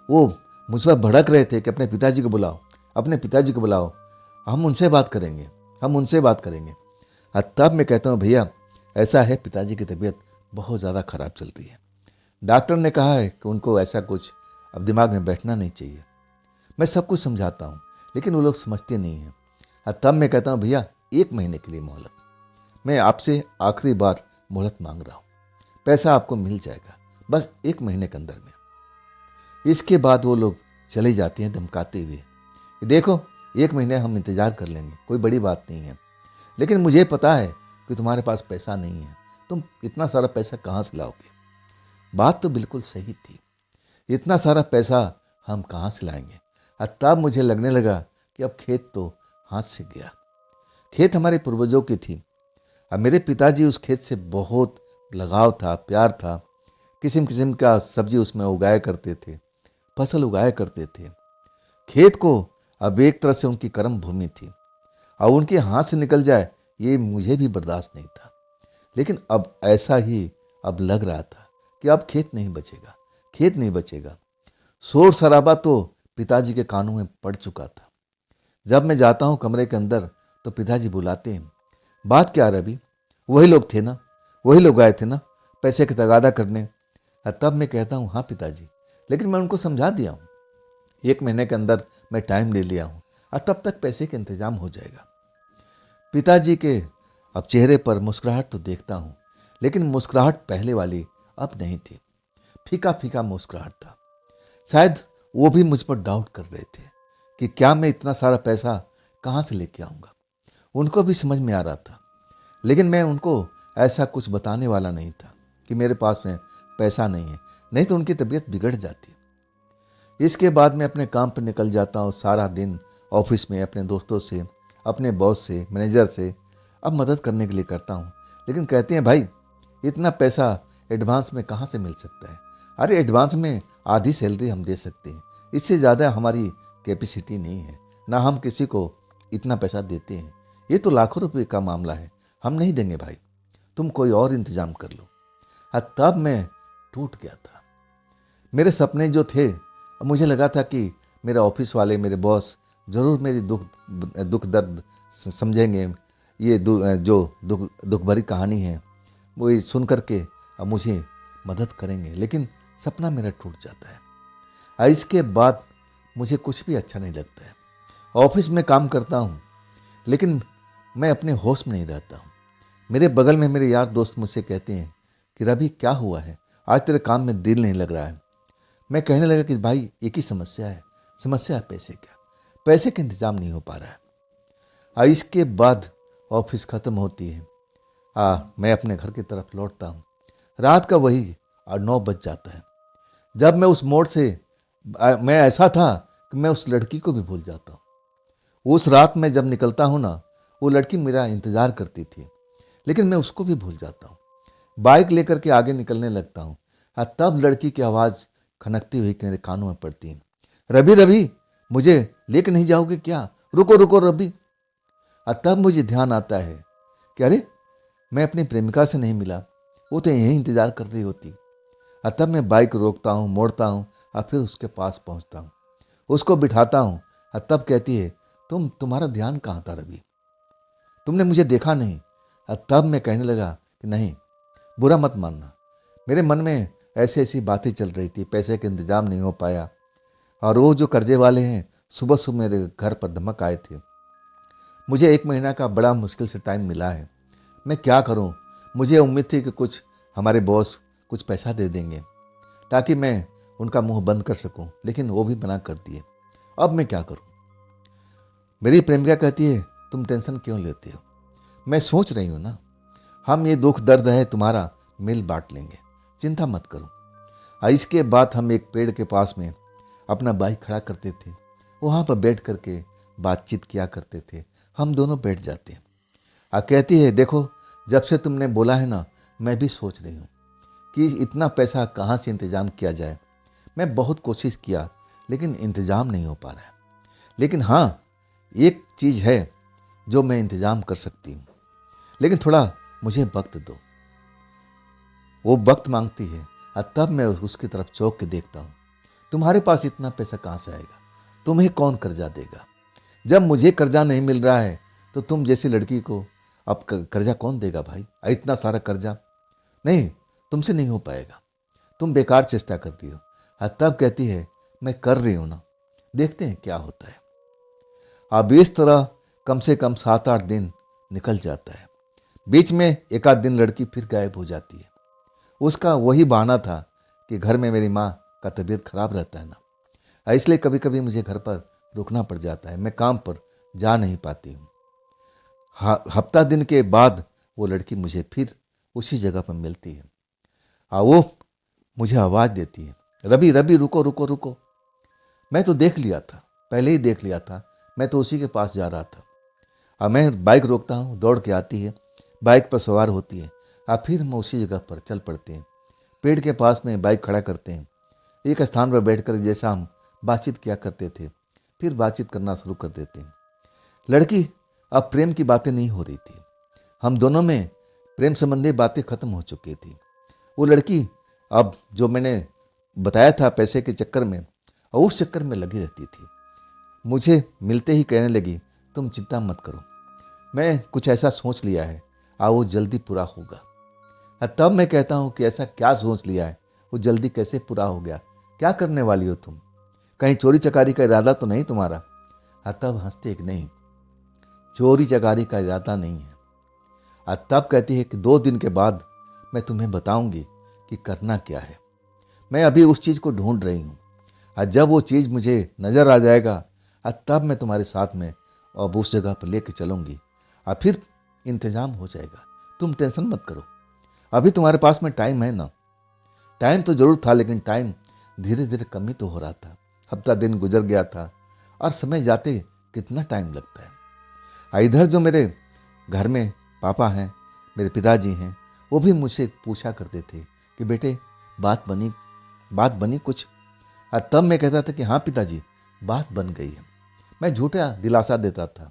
वो मुझ पर भड़क रहे थे कि अपने पिताजी को बुलाओ, अपने पिताजी को बुलाओ, हम उनसे बात करेंगे, हम उनसे बात करेंगे। और तब मैं कहता हूँ भैया ऐसा है, पिताजी की तबीयत बहुत ज़्यादा ख़राब चल रही है, डॉक्टर ने कहा है कि उनको ऐसा कुछ अब दिमाग में बैठना नहीं चाहिए। मैं सब कुछ समझाता हूँ, लेकिन वो लोग समझते नहीं हैं। और तब मैं कहता हूँ भैया 1 महीने के लिए मोहलत, मैं आपसे आखिरी बार मोहलत मांग रहा हूँ, पैसा आपको मिल जाएगा, बस 1 महीने के अंदर में। इसके बाद वो लोग चले जाते हैं धमकाते हुए, देखो 1 महीने हम इंतज़ार कर लेंगे, कोई बड़ी बात नहीं है, लेकिन मुझे पता है कि तुम्हारे पास पैसा नहीं है, तुम इतना सारा पैसा कहाँ से लाओगे। बात तो बिल्कुल सही थी, इतना सारा पैसा हम कहाँ से लाएंगे। और तब मुझे लगने लगा कि अब खेत तो हाथ से गया। खेत हमारे पूर्वजों की थी, अब मेरे पिताजी उस खेत से बहुत लगाव था, प्यार था, किस्म किस्म का सब्जी उसमें उगाया करते थे, फसल उगाया करते थे। खेत को अब एक तरह से उनकी कर्म भूमि थी, और उनके हाथ से निकल जाए ये मुझे भी बर्दाश्त नहीं था। लेकिन अब ऐसा ही अब लग रहा था कि अब खेत नहीं बचेगा, खेत नहीं बचेगा। शोर शराबा तो पिताजी के कानों में पड़ चुका था। जब मैं जाता हूँ कमरे के अंदर तो पिताजी बुलाते हैं, बात क्या रवि, वही लोग थे ना, वही लोग आए थे ना पैसे का तगादा करने। और तब मैं कहता हूँ हाँ पिताजी, लेकिन मैं उनको समझा दिया हूँ, 1 महीने के अंदर मैं टाइम ले लिया हूँ और तब तक पैसे का इंतजाम हो जाएगा। पिताजी के अब चेहरे पर मुस्कुराहट तो देखता हूँ, लेकिन मुस्कुराहट पहले वाली अब नहीं थी, फीका फीका मुस्कुराहट था। शायद वो भी मुझ पर डाउट कर रहे थे कि क्या मैं इतना सारा पैसा कहाँ से लेके आऊँगा। उनको भी समझ में आ रहा था, लेकिन मैं उनको ऐसा कुछ बताने वाला नहीं था कि मेरे पास में पैसा नहीं है, नहीं तो उनकी तबीयत बिगड़ जाती। इसके बाद मैं अपने काम पर निकल जाता हूँ। सारा दिन ऑफिस में अपने दोस्तों से, अपने बॉस से, मैनेजर से अब मदद करने के लिए करता हूँ। लेकिन कहते हैं भाई इतना पैसा एडवांस में कहाँ से मिल सकता है। अरे एडवांस में आधी सैलरी हम दे सकते हैं, इससे ज़्यादा हमारी कैपेसिटी नहीं है, ना हम किसी को इतना पैसा देते हैं, ये तो लाखों रुपए का मामला है, हम नहीं देंगे भाई, तुम कोई और इंतज़ाम कर लो। तब मैं टूट गया था। मेरे सपने जो थे, मुझे लगा था कि मेरे ऑफिस वाले, मेरे बॉस ज़रूर मेरी दुख दर्द समझेंगे, ये जो दुख भरी कहानी है वो ये सुन करके अब मुझे मदद करेंगे। लेकिन सपना मेरा टूट जाता है। इसके बाद मुझे कुछ भी अच्छा नहीं लगता है। ऑफिस में काम करता हूँ लेकिन मैं अपने होश में नहीं रहता हूँ। मेरे बगल में मेरे यार दोस्त मुझसे कहते हैं कि रवि क्या हुआ है, आज तेरे काम में दिल नहीं लग रहा है। मैं कहने लगा कि भाई एक ही समस्या है, समस्या है पैसे का, पैसे का इंतजाम नहीं हो पा रहा है। इसके बाद ऑफिस ख़त्म होती है, मैं अपने घर की तरफ लौटता हूँ। रात का वही 9 बज जाता है। जब मैं उस मोड़ से मैं ऐसा था कि मैं उस लड़की को भी भूल जाता हूँ। उस रात में जब निकलता हूँ ना, वो लड़की मेरा इंतज़ार करती थी, लेकिन मैं उसको भी भूल जाता हूँ। बाइक लेकर के आगे निकलने लगता हूँ, तब लड़की की आवाज़ खनकती हुई मेरे कानों में पड़ती है, रवि रवि मुझे लेके नहीं जाओगे क्या, रुको रुको रवि। तब मुझे ध्यान आता है कि अरे मैं अपनी प्रेमिका से नहीं मिला, वो तो यहीं इंतज़ार कर रही होती। तब मैं बाइक रोकता हूँ, मोड़ता हूँ और फिर उसके पास पहुँचता हूँ, उसको बिठाता हूँ। तब कहती है तुम्हारा ध्यान कहाँ था रवि, तुमने मुझे देखा नहीं। तब मैं कहने लगा कि नहीं, बुरा मत मानना, मेरे मन में ऐसी ऐसी बातें चल रही थी, पैसे का इंतजाम नहीं हो पाया, और वो जो कर्जे वाले हैं सुबह सुबह मेरे घर पर धमक आए थे। मुझे 1 महीना का बड़ा मुश्किल से टाइम मिला है, मैं क्या करूं। मुझे उम्मीद थी कि कुछ हमारे बॉस कुछ पैसा दे देंगे ताकि मैं उनका मुंह बंद कर सकूं, लेकिन वो भी मना कर दिए। अब मैं क्या करूं। मेरी प्रेमिका कहती है तुम टेंशन क्यों लेते हो, मैं सोच रही हूँ ना, हम ये दुख दर्द है तुम्हारा मिल बांट लेंगे, चिंता मत करो। इसके बाद हम एक पेड़ के पास में अपना बाइक खड़ा करते थे, वहाँ पर बैठ करके बातचीत किया करते थे। हम दोनों बैठ जाते हैं। कहती है देखो, जब से तुमने बोला है ना, मैं भी सोच रही हूँ कि इतना पैसा कहाँ से इंतज़ाम किया जाए। मैं बहुत कोशिश किया लेकिन इंतज़ाम नहीं हो पा रहा है। लेकिन हाँ, एक चीज़ है जो मैं इंतज़ाम कर सकती हूँ, लेकिन थोड़ा मुझे वक्त दो। वो वक्त मांगती है और तब मैं उसकी तरफ चौंक के देखता हूँ। तुम्हारे पास इतना पैसा कहाँ से आएगा, तुम्हें कौन कर्जा देगा। जब मुझे कर्जा नहीं मिल रहा है तो तुम जैसी लड़की को अब कर्जा कौन देगा भाई, इतना सारा कर्जा नहीं, तुमसे नहीं हो पाएगा, तुम बेकार चेष्टा करती हो। तब कहती है मैं कर रही हूँ ना, देखते हैं क्या होता है। अब इस तरह कम से कम 7-8 दिन निकल जाता है। बीच में एक आध दिन लड़की फिर गायब हो जाती है। उसका वही बहाना था कि घर में मेरी माँ का तबीयत खराब रहता है ना, इसलिए कभी कभी मुझे घर पर रुकना पड़ जाता है, मैं काम पर जा नहीं पाती हूँ। हफ्ता दिन के बाद वो लड़की मुझे फिर उसी जगह पर मिलती है। वो मुझे आवाज़ देती है, रवि रवि रुको रुको रुको। मैं तो देख लिया था, पहले ही देख लिया था, मैं तो उसी के पास जा रहा था। मैं बाइक रोकता हूँ, दौड़ के आती है, बाइक पर सवार होती है, फिर हम उसी जगह पर चल पड़ते हैं। पेड़ के पास में बाइक खड़ा करते हैं, एक स्थान पर बैठकर जैसा हम बातचीत किया करते थे फिर बातचीत करना शुरू कर देते हैं। लड़की अब प्रेम की बातें नहीं हो रही थी, हम दोनों में प्रेम संबंधी बातें खत्म हो चुकी थी। वो लड़की अब जो मैंने बताया था पैसे के चक्कर में, और उस चक्कर में लगी रहती थी। मुझे मिलते ही कहने लगी तुम चिंता मत करो, मैं कुछ ऐसा सोच लिया है, वो जल्दी पूरा होगा। तब मैं कहता हूँ कि ऐसा क्या सोच लिया है, वो जल्दी कैसे पूरा हो गया, क्या करने वाली हो तुम, कहीं चोरी चकारी का इरादा तो नहीं तुम्हारा। तब हंसते कि नहीं, चोरी चकारी का इरादा नहीं है। तब कहती है कि 2 दिन के बाद मैं तुम्हें बताऊंगी कि करना क्या है, मैं अभी उस चीज़ को ढूंढ रही हूँ, जब वो चीज़ मुझे नज़र आ जाएगा तब मैं तुम्हारे साथ में अब उस जगह पर लेके चलूँगी, फिर इंतज़ाम हो जाएगा, तुम टेंशन मत करो। अभी तुम्हारे पास में टाइम है ना। टाइम तो ज़रूर था, लेकिन टाइम धीरे धीरे कम ही तो हो रहा था। हफ्ता दिन गुजर गया था और समय जाते कितना टाइम लगता है। इधर जो मेरे घर में पापा हैं, मेरे पिताजी हैं, वो भी मुझसे पूछा करते थे कि बेटे बात बनी कुछ। तब मैं कहता था कि हाँ पिताजी बात बन गई है। मैं झूठा दिलासा देता था।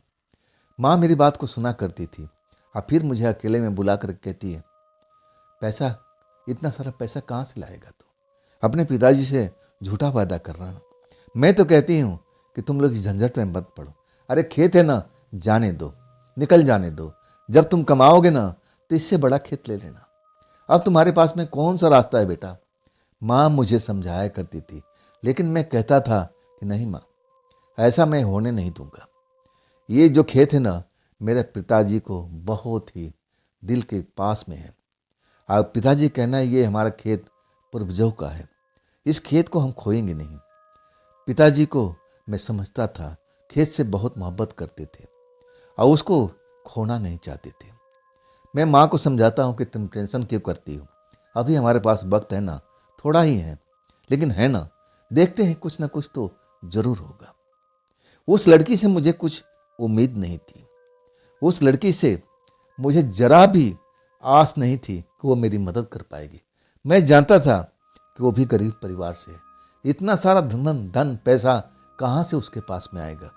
माँ मेरी बात को सुना करती थी, और फिर मुझे अकेले में बुला कर कहती है पैसा, इतना सारा पैसा कहाँ से लाएगा तू, अपने पिताजी से झूठा वादा कर रहा ना। मैं तो कहती हूँ कि तुम लोग इस झंझट में मत पड़ो, अरे खेत है ना, जाने दो, निकल जाने दो, जब तुम कमाओगे ना तो इससे बड़ा खेत ले लेना, अब तुम्हारे पास में कौन सा रास्ता है बेटा। माँ मुझे समझाया करती थी, लेकिन मैं कहता था कि नहीं माँ, ऐसा मैं होने नहीं दूंगा। ये जो खेत है ना, मेरे पिताजी को बहुत ही दिल के पास में है। अब पिताजी कहना है ये हमारा खेत पूर्वजों का है, इस खेत को हम खोएंगे नहीं। पिताजी को मैं समझता था, खेत से बहुत मोहब्बत करते थे और उसको खोना नहीं चाहते थे। मैं माँ को समझाता हूँ कि तुम टेंशन क्यों करती हो, अभी हमारे पास वक्त है ना, थोड़ा ही है, लेकिन है ना, देखते हैं कुछ ना कुछ तो जरूर होगा। उस लड़की से मुझे कुछ उम्मीद नहीं थी, उस लड़की से मुझे जरा भी आस नहीं थी कि वो मेरी मदद कर पाएगी। मैं जानता था कि वो भी गरीब परिवार से है, इतना सारा धन पैसा कहाँ से उसके पास में आएगा।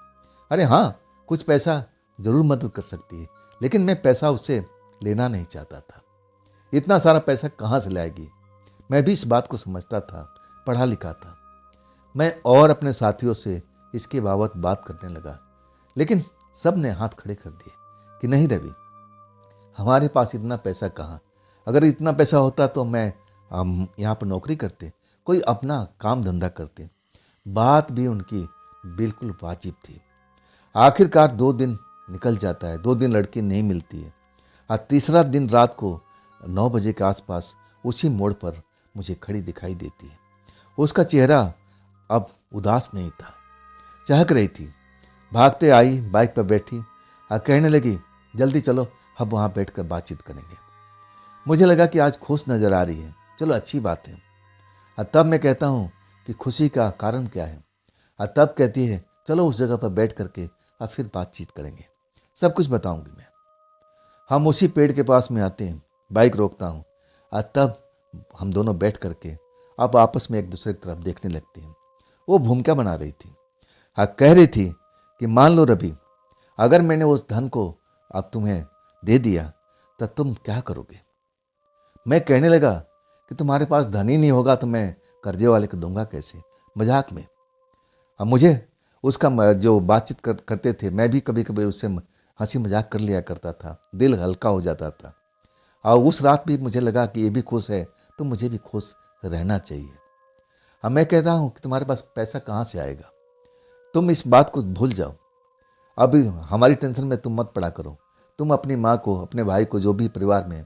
अरे हाँ, कुछ पैसा जरूर मदद कर सकती है, लेकिन मैं पैसा उससे लेना नहीं चाहता था। इतना सारा पैसा कहाँ से लाएगी। मैं भी इस बात को समझता था, पढ़ा लिखा था। मैं और अपने साथियों से इसके बाबत बात करने लगा, लेकिन सब ने हाथ खड़े कर दिए कि नहीं रवि, हमारे पास इतना पैसा कहाँ। अगर इतना पैसा होता तो हम यहाँ पर नौकरी करते, कोई अपना काम धंधा करते। बात भी उनकी बिल्कुल वाजिब थी। आखिरकार 2 दिन निकल जाता है, 2 दिन लड़की नहीं मिलती है और तीसरा दिन रात को 9 बजे के आसपास उसी मोड़ पर मुझे खड़ी दिखाई देती है। उसका चेहरा अब उदास नहीं था, चहक रही थी। भागते आई, बाइक पर बैठी और कहने लगी, जल्दी चलो, हम वहाँ बैठकर बातचीत करेंगे। मुझे लगा कि आज खुश नज़र आ रही है, चलो अच्छी बात है। और तब मैं कहता हूँ कि खुशी का कारण क्या है, और तब कहती है चलो उस जगह पर बैठ करके और फिर बातचीत करेंगे, सब कुछ बताऊंगी मैं। हम उसी पेड़ के पास में आते हैं, बाइक रोकता हूँ और तब हम दोनों बैठ करके अब आपस में एक दूसरे की तरफ देखने लगते हैं। वो भूमिका बना रही थी और कह रही थी कि मान लो रवि, अगर मैंने उस धन को अब तुम्हें दे दिया तो तुम क्या करोगे। मैं कहने लगा कि तुम्हारे पास धन ही नहीं होगा तो मैं कर्जे वाले को दूंगा कैसे, मजाक में। अब मुझे उसका जो बातचीत करते थे, मैं भी कभी कभी उससे हंसी मजाक कर लिया करता था, दिल हल्का हो जाता था। और उस रात भी मुझे लगा कि ये भी खुश है तो मुझे भी खुश रहना चाहिए। अब मैं कहता हूँ कि तुम्हारे पास पैसा कहाँ से आएगा, तुम इस बात को भूल जाओ, अभी हमारी टेंशन में तुम मत पड़ा करो। तुम अपनी माँ को, अपने भाई को, जो भी परिवार में,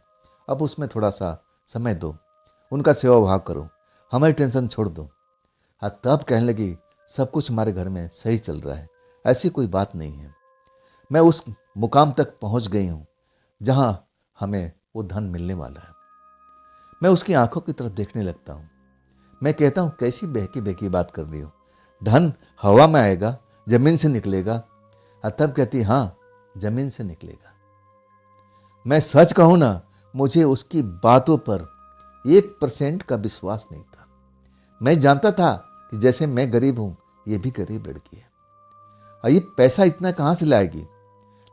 अब उसमें थोड़ा सा समय दो, उनका सेवा भाव करो, हमारी टेंशन छोड़ दो। हाँ, तब कहने लगी सब कुछ हमारे घर में सही चल रहा है, ऐसी कोई बात नहीं है। मैं उस मुकाम तक पहुंच गई हूं जहां हमें वो धन मिलने वाला है। मैं उसकी आंखों की तरफ देखने लगता हूं। मैं कहता हूं कैसी बहकी बहकी बात कर रही हो, धन हवा में आएगा, जमीन से निकलेगा। तब कहती हाँ, जमीन से निकलेगा। मैं सच कहूं ना, मुझे उसकी बातों पर 1% का विश्वास नहीं था। मैं जानता था कि जैसे मैं गरीब हूं, ये भी गरीब लड़की है और ये पैसा इतना कहाँ से लाएगी।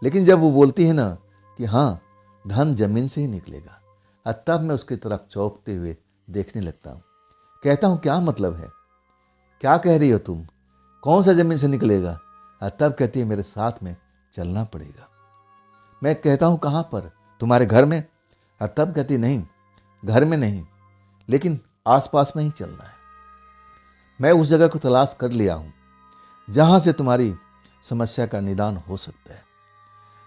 लेकिन जब वो बोलती है ना कि हाँ, धन जमीन से ही निकलेगा, और तब मैं उसकी तरफ चौंकते हुए देखने लगता हूँ। कहता हूँ क्या मतलब है, क्या कह रही हो तुम, कौन सा जमीन से निकलेगा। और तब कहती है मेरे साथ में चलना पड़ेगा। मैं कहता हूँ कहाँ पर, तुम्हारे घर में। और तब कहती नहीं, घर में नहीं, लेकिन आसपास में ही चलना है। मैं उस जगह को तलाश कर लिया हूँ जहाँ से तुम्हारी समस्या का निदान हो सकता है।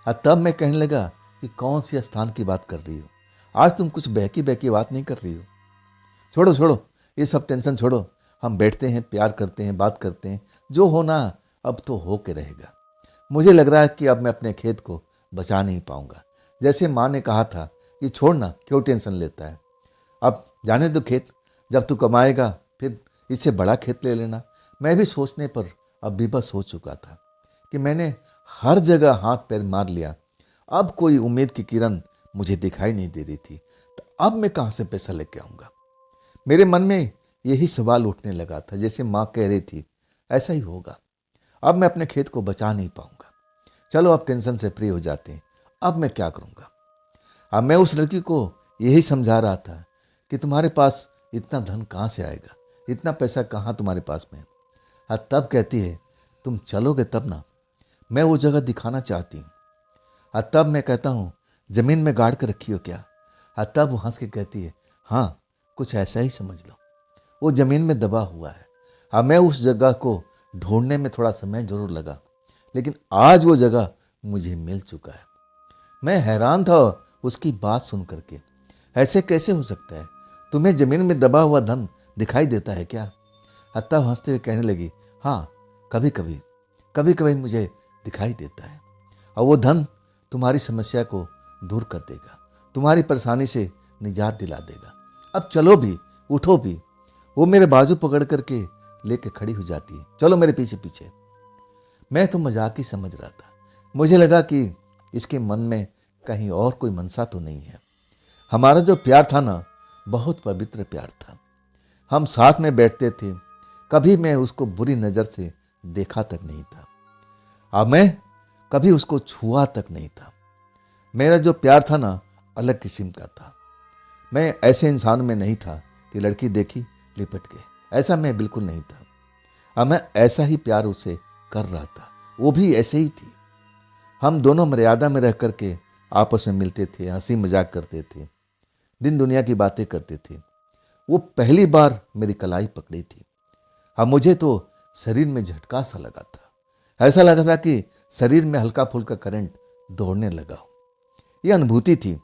और तब मैं कहने लगा कि कौन सी स्थान की बात कर रही हो, आज तुम कुछ बहकी बहकी बात नहीं कर रही हो। छोड़ो छोड़ो, ये सब टेंशन छोड़ो, हम बैठते हैं, प्यार करते हैं, बात करते हैं, जो होना अब तो हो के रहेगा। मुझे लग रहा है कि अब मैं अपने खेत को बचा नहीं पाऊंगा। जैसे माँ ने कहा था कि छोड़ना, क्यों टेंशन लेता है, अब जाने दो खेत, जब तू कमाएगा फिर इससे बड़ा खेत ले लेना। मैं भी सोचने पर अब विवश हो चुका था कि मैंने हर जगह हाथ पैर मार लिया, अब कोई उम्मीद की किरण मुझे दिखाई नहीं दे रही थी। तो अब मैं कहाँ से पैसा लेके आऊँगा। मेरे मन में यही सवाल उठने लगा था, जैसे माँ कह रही थी ऐसा ही होगा, अब मैं अपने खेत को बचा नहीं पाऊंगा। चलो अब टेंशन से फ्री हो जाते हैं, अब मैं क्या करूँगा। अब मैं उस लड़की को यही समझा रहा था कि तुम्हारे पास इतना धन कहाँ से आएगा, इतना पैसा कहाँ तुम्हारे पास में है। और तब कहती है तुम चलोगे तब ना, मैं वो जगह दिखाना चाहती हूँ। और तब मैं कहता हूँ जमीन में गाड़ कर रखी हो क्या। और तब वो हंस के कहती है हाँ, कुछ ऐसा ही समझ लो, वो जमीन में दबा हुआ है। और मैं उस जगह को ढूंढने में थोड़ा समय जरूर लगा, लेकिन आज वो जगह मुझे मिल चुका है। मैं हैरान था उसकी बात सुन करके। ऐसे कैसे हो सकता है? तुम्हें जमीन में दबा हुआ धन दिखाई देता है क्या? तब हंसते हुए कहने लगी, हाँ, कभी कभी मुझे दिखाई देता है, और वो धन तुम्हारी समस्या को दूर कर देगा, तुम्हारी परेशानी से निजात दिला देगा। अब चलो भी, उठो भी। वो मेरे बाजू पकड़ करके लेके खड़ी हो जाती है, चलो मेरे पीछे पीछे। मैं तो मजाक ही समझ रहा था। मुझे लगा कि इसके मन में कहीं और कोई मनसा तो नहीं है। हमारा जो प्यार था ना, बहुत पवित्र प्यार था। हम साथ में बैठते थे, कभी मैं उसको बुरी नज़र से देखा तक नहीं था, और मैं कभी उसको छुआ तक नहीं था। मेरा जो प्यार था ना, अलग किस्म का था। मैं ऐसे इंसान में नहीं था कि लड़की देखी लिपट गए, ऐसा मैं बिल्कुल नहीं था। अब मैं ऐसा ही प्यार उसे कर रहा था, वो भी ऐसे ही थी। हम दोनों मर्यादा में रह करके आपस में मिलते थे, हंसी मजाक करते थे, दिन दुनिया की बातें करते थे। वो पहली बार मेरी कलाई पकड़ी थी। अब मुझे तो शरीर में झटका सा लगा था। ऐसा लगा था कि शरीर में हल्का फुल्का करंट दौड़ने लगा हो। ये अनुभूति थी।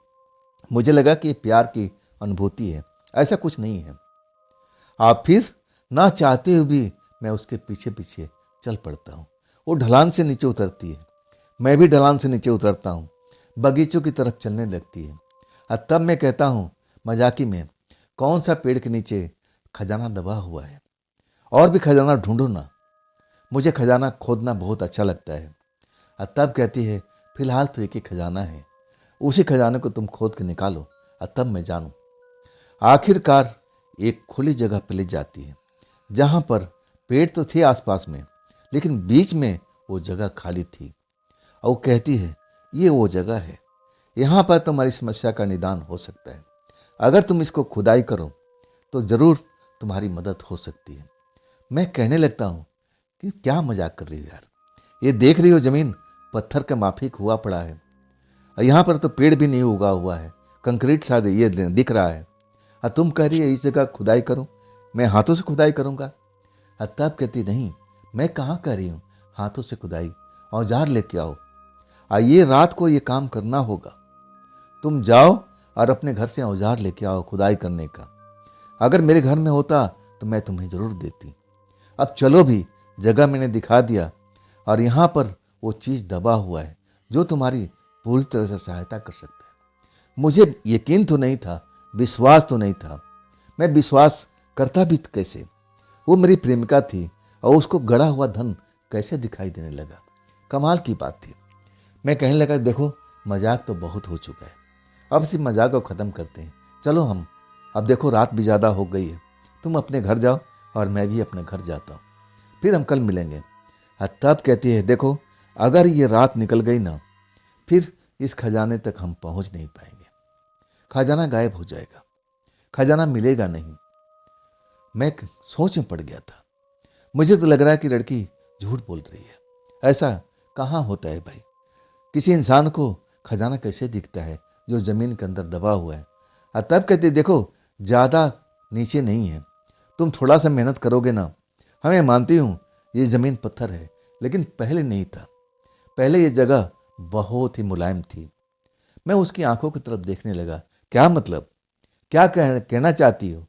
मुझे लगा कि ये प्यार की अनुभूति है, ऐसा कुछ नहीं है। आप फिर ना चाहते हुए भी मैं उसके पीछे पीछे चल पड़ता हूँ। वो ढलान से नीचे उतरती है, मैं भी ढलान से नीचे उतरता हूँ, बगीचों की तरफ चलने लगती है। और तब मैं कहता हूँ मजाकी में, कौन सा पेड़ के नीचे खजाना दबा हुआ है, और भी खजाना ढूंढो ना, मुझे खजाना खोदना बहुत अच्छा लगता है। और तब कहती है, फिलहाल तो एक ही खजाना है, उसी खजाने को तुम खोद के निकालो, और तब मैं जानूं। आखिरकार एक खुली जगह पे ले जाती है, जहाँ पर पेड़ तो थे आसपास में, लेकिन बीच में वो जगह खाली थी। और वो कहती है, ये वो जगह है, यहाँ पर तुम्हारी समस्या का निदान हो सकता है। अगर तुम इसको खुदाई करो तो ज़रूर तुम्हारी मदद हो सकती है। मैं कहने लगता हूँ कि क्या मजाक कर रही हो यार, ये देख रही हो ज़मीन पत्थर का माफिक हुआ पड़ा है, और यहाँ पर तो पेड़ भी नहीं उगा हुआ है, कंक्रीट सा ये दिख रहा है, और तुम कह रही है इस जगह खुदाई करो, मैं हाथों से खुदाई करूँगा। और तब कहती, नहीं, मैं कहाँ कह रही हूँ हाथों से खुदाई, औजार लेके आओ, और ये रात को ये काम करना होगा। तुम जाओ और अपने घर से औजार लेके आओ खुदाई करने का। अगर मेरे घर में होता तो मैं तुम्हें ज़रूर देती। अब चलो भी, जगह मैंने दिखा दिया, और यहाँ पर वो चीज़ दबा हुआ है जो तुम्हारी पूरी तरह से सहायता कर सकता है। मुझे यकीन तो नहीं था, विश्वास तो नहीं था। मैं विश्वास करता भी कैसे? वो मेरी प्रेमिका थी, और उसको गड़ा हुआ धन कैसे दिखाई देने लगा? कमाल की बात थी। मैं कहने लगा, देखो मजाक तो बहुत हो चुका है, अब इसी मजाक को ख़त्म करते हैं। चलो हम, अब देखो रात भी ज़्यादा हो गई है, तुम अपने घर जाओ और मैं भी अपने घर जाता हूँ, फिर हम कल मिलेंगे। तब कहती है, देखो अगर ये रात निकल गई ना, फिर इस खजाने तक हम पहुँच नहीं पाएंगे, खजाना गायब हो जाएगा, खजाना मिलेगा नहीं। मैं सोच में पड़ गया था। मुझे तो लग रहा है कि लड़की झूठ बोल रही है। ऐसा कहाँ होता है भाई? किसी इंसान को खजाना कैसे दिखता है जो ज़मीन के अंदर दबा हुआ है? और तब कहते, देखो ज़्यादा नीचे नहीं है, तुम थोड़ा सा मेहनत करोगे ना, हमें मानती हूँ ये ज़मीन पत्थर है, लेकिन पहले नहीं था। पहले ये जगह बहुत ही मुलायम थी। मैं उसकी आंखों की तरफ देखने लगा। क्या मतलब, क्या कहना चाहती हो?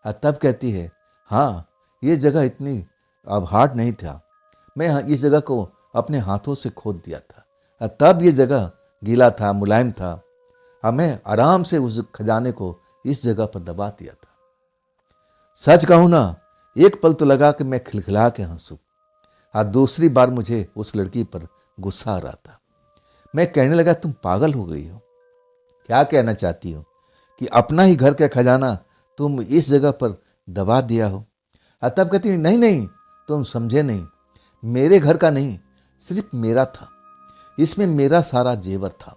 और तब कहती है, हाँ, ये जगह इतनी अब हार्ड नहीं था, मैं इस जगह को अपने हाथों से खोद दिया था, और तब ये जगह गीला था, मुलायम था, और मैं आराम से उस खजाने को इस जगह पर दबा दिया था। सच कहूँ ना, एक पल तो लगा कि मैं खिलखिला के हंसूं, और दूसरी बार मुझे उस लड़की पर गुस्सा आ रहा था। मैं कहने लगा, तुम पागल हो गई हो? क्या कहना चाहती हो कि अपना ही घर का खजाना तुम इस जगह पर दबा दिया हो? और तब कहती, नहीं नहीं, तुम समझे नहीं, मेरे घर का नहीं, सिर्फ मेरा था, इसमें मेरा सारा जेवर था,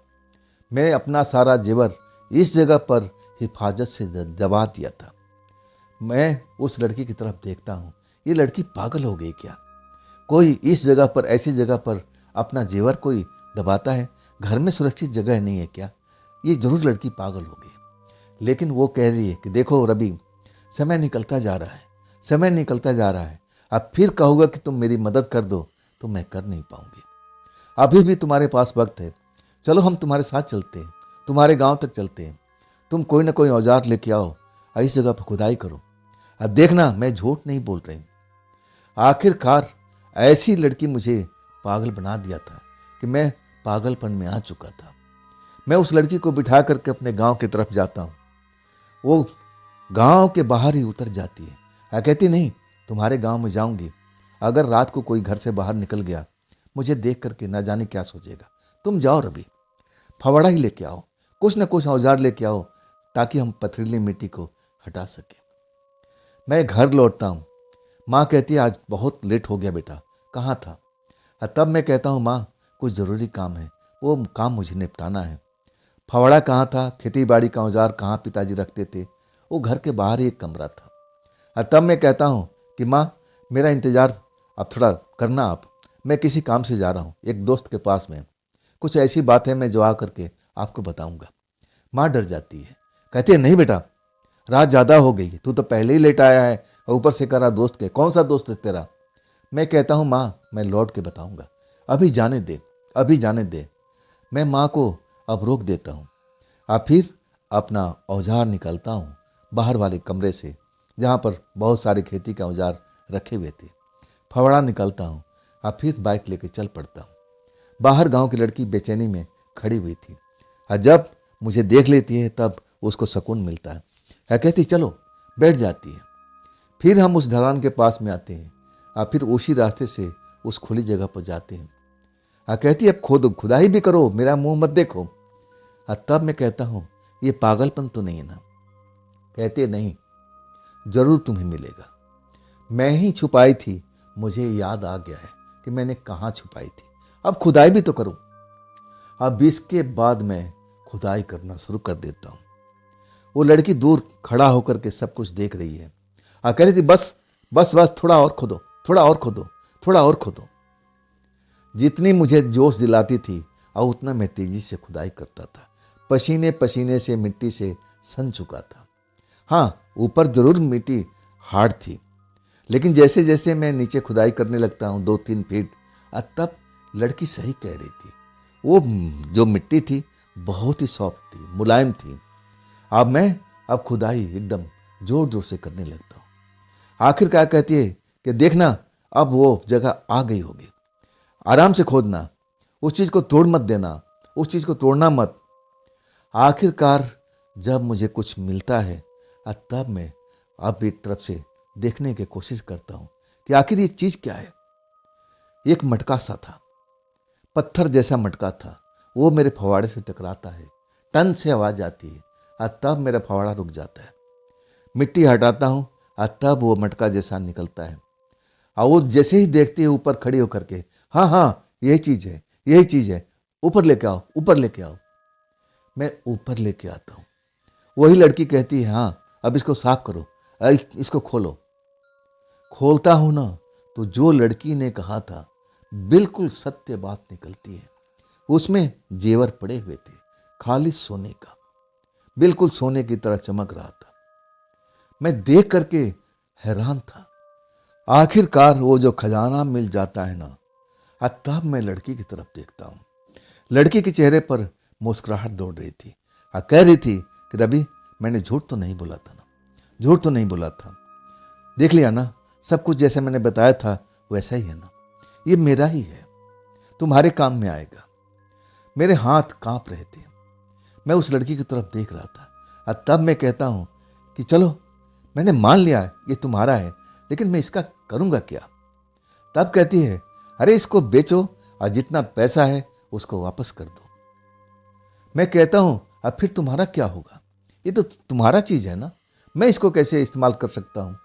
मैं अपना सारा जेवर इस जगह पर हिफाजत से दबा दिया था। मैं उस लड़की की तरफ देखता हूँ, ये लड़की पागल हो गई क्या? कोई इस जगह पर, ऐसी जगह पर अपना जेवर कोई दबाता है? घर में सुरक्षित जगह नहीं है क्या? ये जरूर लड़की पागल हो गई। लेकिन वो कह रही है कि देखो रवि, समय निकलता जा रहा है, समय निकलता जा रहा है, अब फिर कहोगे कि तुम मेरी मदद कर दो तो मैं कर नहीं पाऊंगी। अभी भी तुम्हारे पास वक्त है, चलो हम तुम्हारे साथ चलते हैं, तुम्हारे गांव तक चलते हैं। तुम कोई ना कोई औजार लेके आओ, इस जगह पर खुदाई करो। अब देखना मैं झूठ नहीं बोल रही हूँ। आखिरकार ऐसी लड़की मुझे पागल बना दिया था कि मैं पागलपन में आ चुका था। मैं उस लड़की को बिठा करके अपने गांव की तरफ जाता हूँ। वो गांव के बाहर ही उतर जाती है। कहती नहीं, तुम्हारे गांव में जाऊंगी, अगर रात को कोई घर से बाहर निकल गया मुझे देख करके ना जाने क्या सोचेगा। तुम जाओ रवि, फवाड़ा ही लेके आओ, कुछ ना कुछ औजार लेके आओ ताकि हम पथरीली मिट्टी को हटा सकें। मैं घर लौटता हूँ। माँ कहती है आज बहुत लेट हो गया बेटा, कहाँ था? तब मैं कहता हूँ माँ कुछ ज़रूरी काम है, वो काम मुझे निपटाना है। फवाड़ा कहाँ था, खेती बाड़ी का औजार कहाँ पिताजी रखते थे? वो घर के बाहर ही एक कमरा था। तब मैं कहता हूँ कि माँ मेरा इंतज़ार अब थोड़ा करना आप, मैं किसी काम से जा रहा हूँ एक दोस्त के पास में, कुछ ऐसी बात है मैं जो आ करके आपको बताऊँगा। माँ डर जाती है, कहती है नहीं बेटा, रात ज़्यादा हो गई, तू तो पहले ही लेट आया है और ऊपर से करा दोस्त के, कौन सा दोस्त है तेरा? मैं कहता हूँ माँ मैं लौट के बताऊँगा, अभी जाने दे, अभी जाने दे। मैं माँ को अब रोक देता हूँ। अब फिर अपना औजार निकालता हूँ बाहर वाले कमरे से जहाँ पर बहुत सारे खेती के औजार रखे हुए थे। फवाड़ा निकालता हूँ। अब फिर बाइक लेके चल पड़ता हूँ। बाहर गांव की लड़की बेचैनी में खड़ी हुई थी और जब मुझे देख लेती है तब उसको सुकून मिलता है। कहती चलो, बैठ जाती है। फिर हम उस ढलान के पास में आते हैं और फिर उसी रास्ते से उस खुली जगह पर जाते हैं। कहती अब खुदाई भी करो, मेरा मुंह मत देखो। तब मैं कहता हूँ ये पागलपन तो नहीं है ना? कहते नहीं, जरूर तुम्हें मिलेगा। मैं ही छुपाई थी, मुझे याद आ गया है कि मैंने कहाँ छुपाई थी, अब खुदाई भी तो करूं। अब इसके बाद मैं खुदाई करना शुरू कर देता हूं। वो लड़की दूर खड़ा होकर के सब कुछ देख रही है। कह रही थी बस बस बस, थोड़ा और खोदो, थोड़ा और खोदो, थोड़ा और खोदो। जितनी मुझे जोश दिलाती थी और उतना मैं तेजी से खुदाई करता था। पसीने पसीने से मिट्टी से सन चुका था। हाँ, ऊपर जरूर मिट्टी हार्ड थी, लेकिन जैसे जैसे मैं नीचे खुदाई करने लगता हूँ 2-3 फीट, तब लड़की सही कह रही थी। वो जो मिट्टी थी बहुत ही सॉफ्ट थी, मुलायम थी। अब खुदाई एकदम जोर जोर से करने लगता हूँ। आखिर क्या कहती है कि देखना अब वो जगह आ गई होगी, आराम से खोदना, उस चीज़ को तोड़ मत देना, उस चीज़ को तोड़ना मत। आखिरकार जब मुझे कुछ मिलता है तब मैं अब एक तरफ से देखने की कोशिश करता हूँ कि आखिर एक चीज़ क्या है। एक मटका सा था, पत्थर जैसा मटका था, वो मेरे फवाड़े से टकराता है, टन से आवाज़ आती है और तब मेरा फवाड़ा रुक जाता है। मिट्टी हटाता हूँ और तब वो मटका जैसा निकलता है और वो जैसे ही देखती है ऊपर खड़ी होकर के, हाँ हाँ यही चीज़ है, यही चीज़ है, ऊपर लेके आओ, ऊपर लेके आओ। मैं ऊपर लेके आता हूँ। वही लड़की कहती है हाँ अब इसको साफ करो, इसको खोलो। खोलता हूँ ना तो जो लड़की ने कहा था बिल्कुल सत्य बात निकलती है। उसमें जेवर पड़े हुए थे, खाली सोने का, बिल्कुल सोने की तरह चमक रहा था। मैं देख करके हैरान था। आखिरकार वो जो खजाना मिल जाता है ना, तब मैं लड़की की तरफ देखता हूँ। लड़की के चेहरे पर मुस्कुराहट दौड़ रही थी और कह रही थी कि रवि मैंने झूठ तो नहीं बोला था ना, झूठ तो नहीं बोला था। देख लिया ना, सब कुछ जैसे मैंने बताया था वैसा ही है ना, ये मेरा ही है, तुम्हारे काम में आएगा। मेरे हाथ कांप रहे थे। मैं उस लड़की की तरफ देख रहा था और तब मैं कहता हूँ कि चलो मैंने मान लिया ये तुम्हारा है, लेकिन मैं इसका करूँगा क्या? तब कहती है अरे इसको बेचो और जितना पैसा है उसको वापस कर दो। मैं कहता हूँ अब फिर तुम्हारा क्या होगा, ये तो तुम्हारा चीज़ है ना, मैं इसको कैसे इस्तेमाल कर सकता हूँ?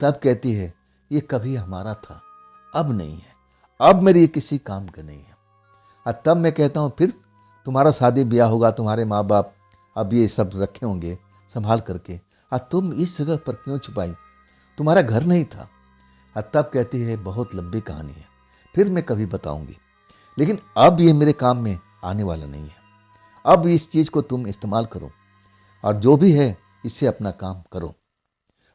तब कहती है ये कभी हमारा था, अब नहीं है, अब मेरी किसी काम का नहीं है। तब मैं कहता हूँ फिर तुम्हारा शादी ब्याह होगा, तुम्हारे माँ बाप अब ये सब रखे होंगे संभाल करके, तुम इस जगह पर क्यों छुपाई, तुम्हारा घर नहीं था? तब कहती है बहुत लंबी कहानी है, फिर मैं कभी बताऊंगी, लेकिन अब ये मेरे काम में आने वाला नहीं है। अब इस चीज़ को तुम इस्तेमाल करो और जो भी है इससे अपना काम करो।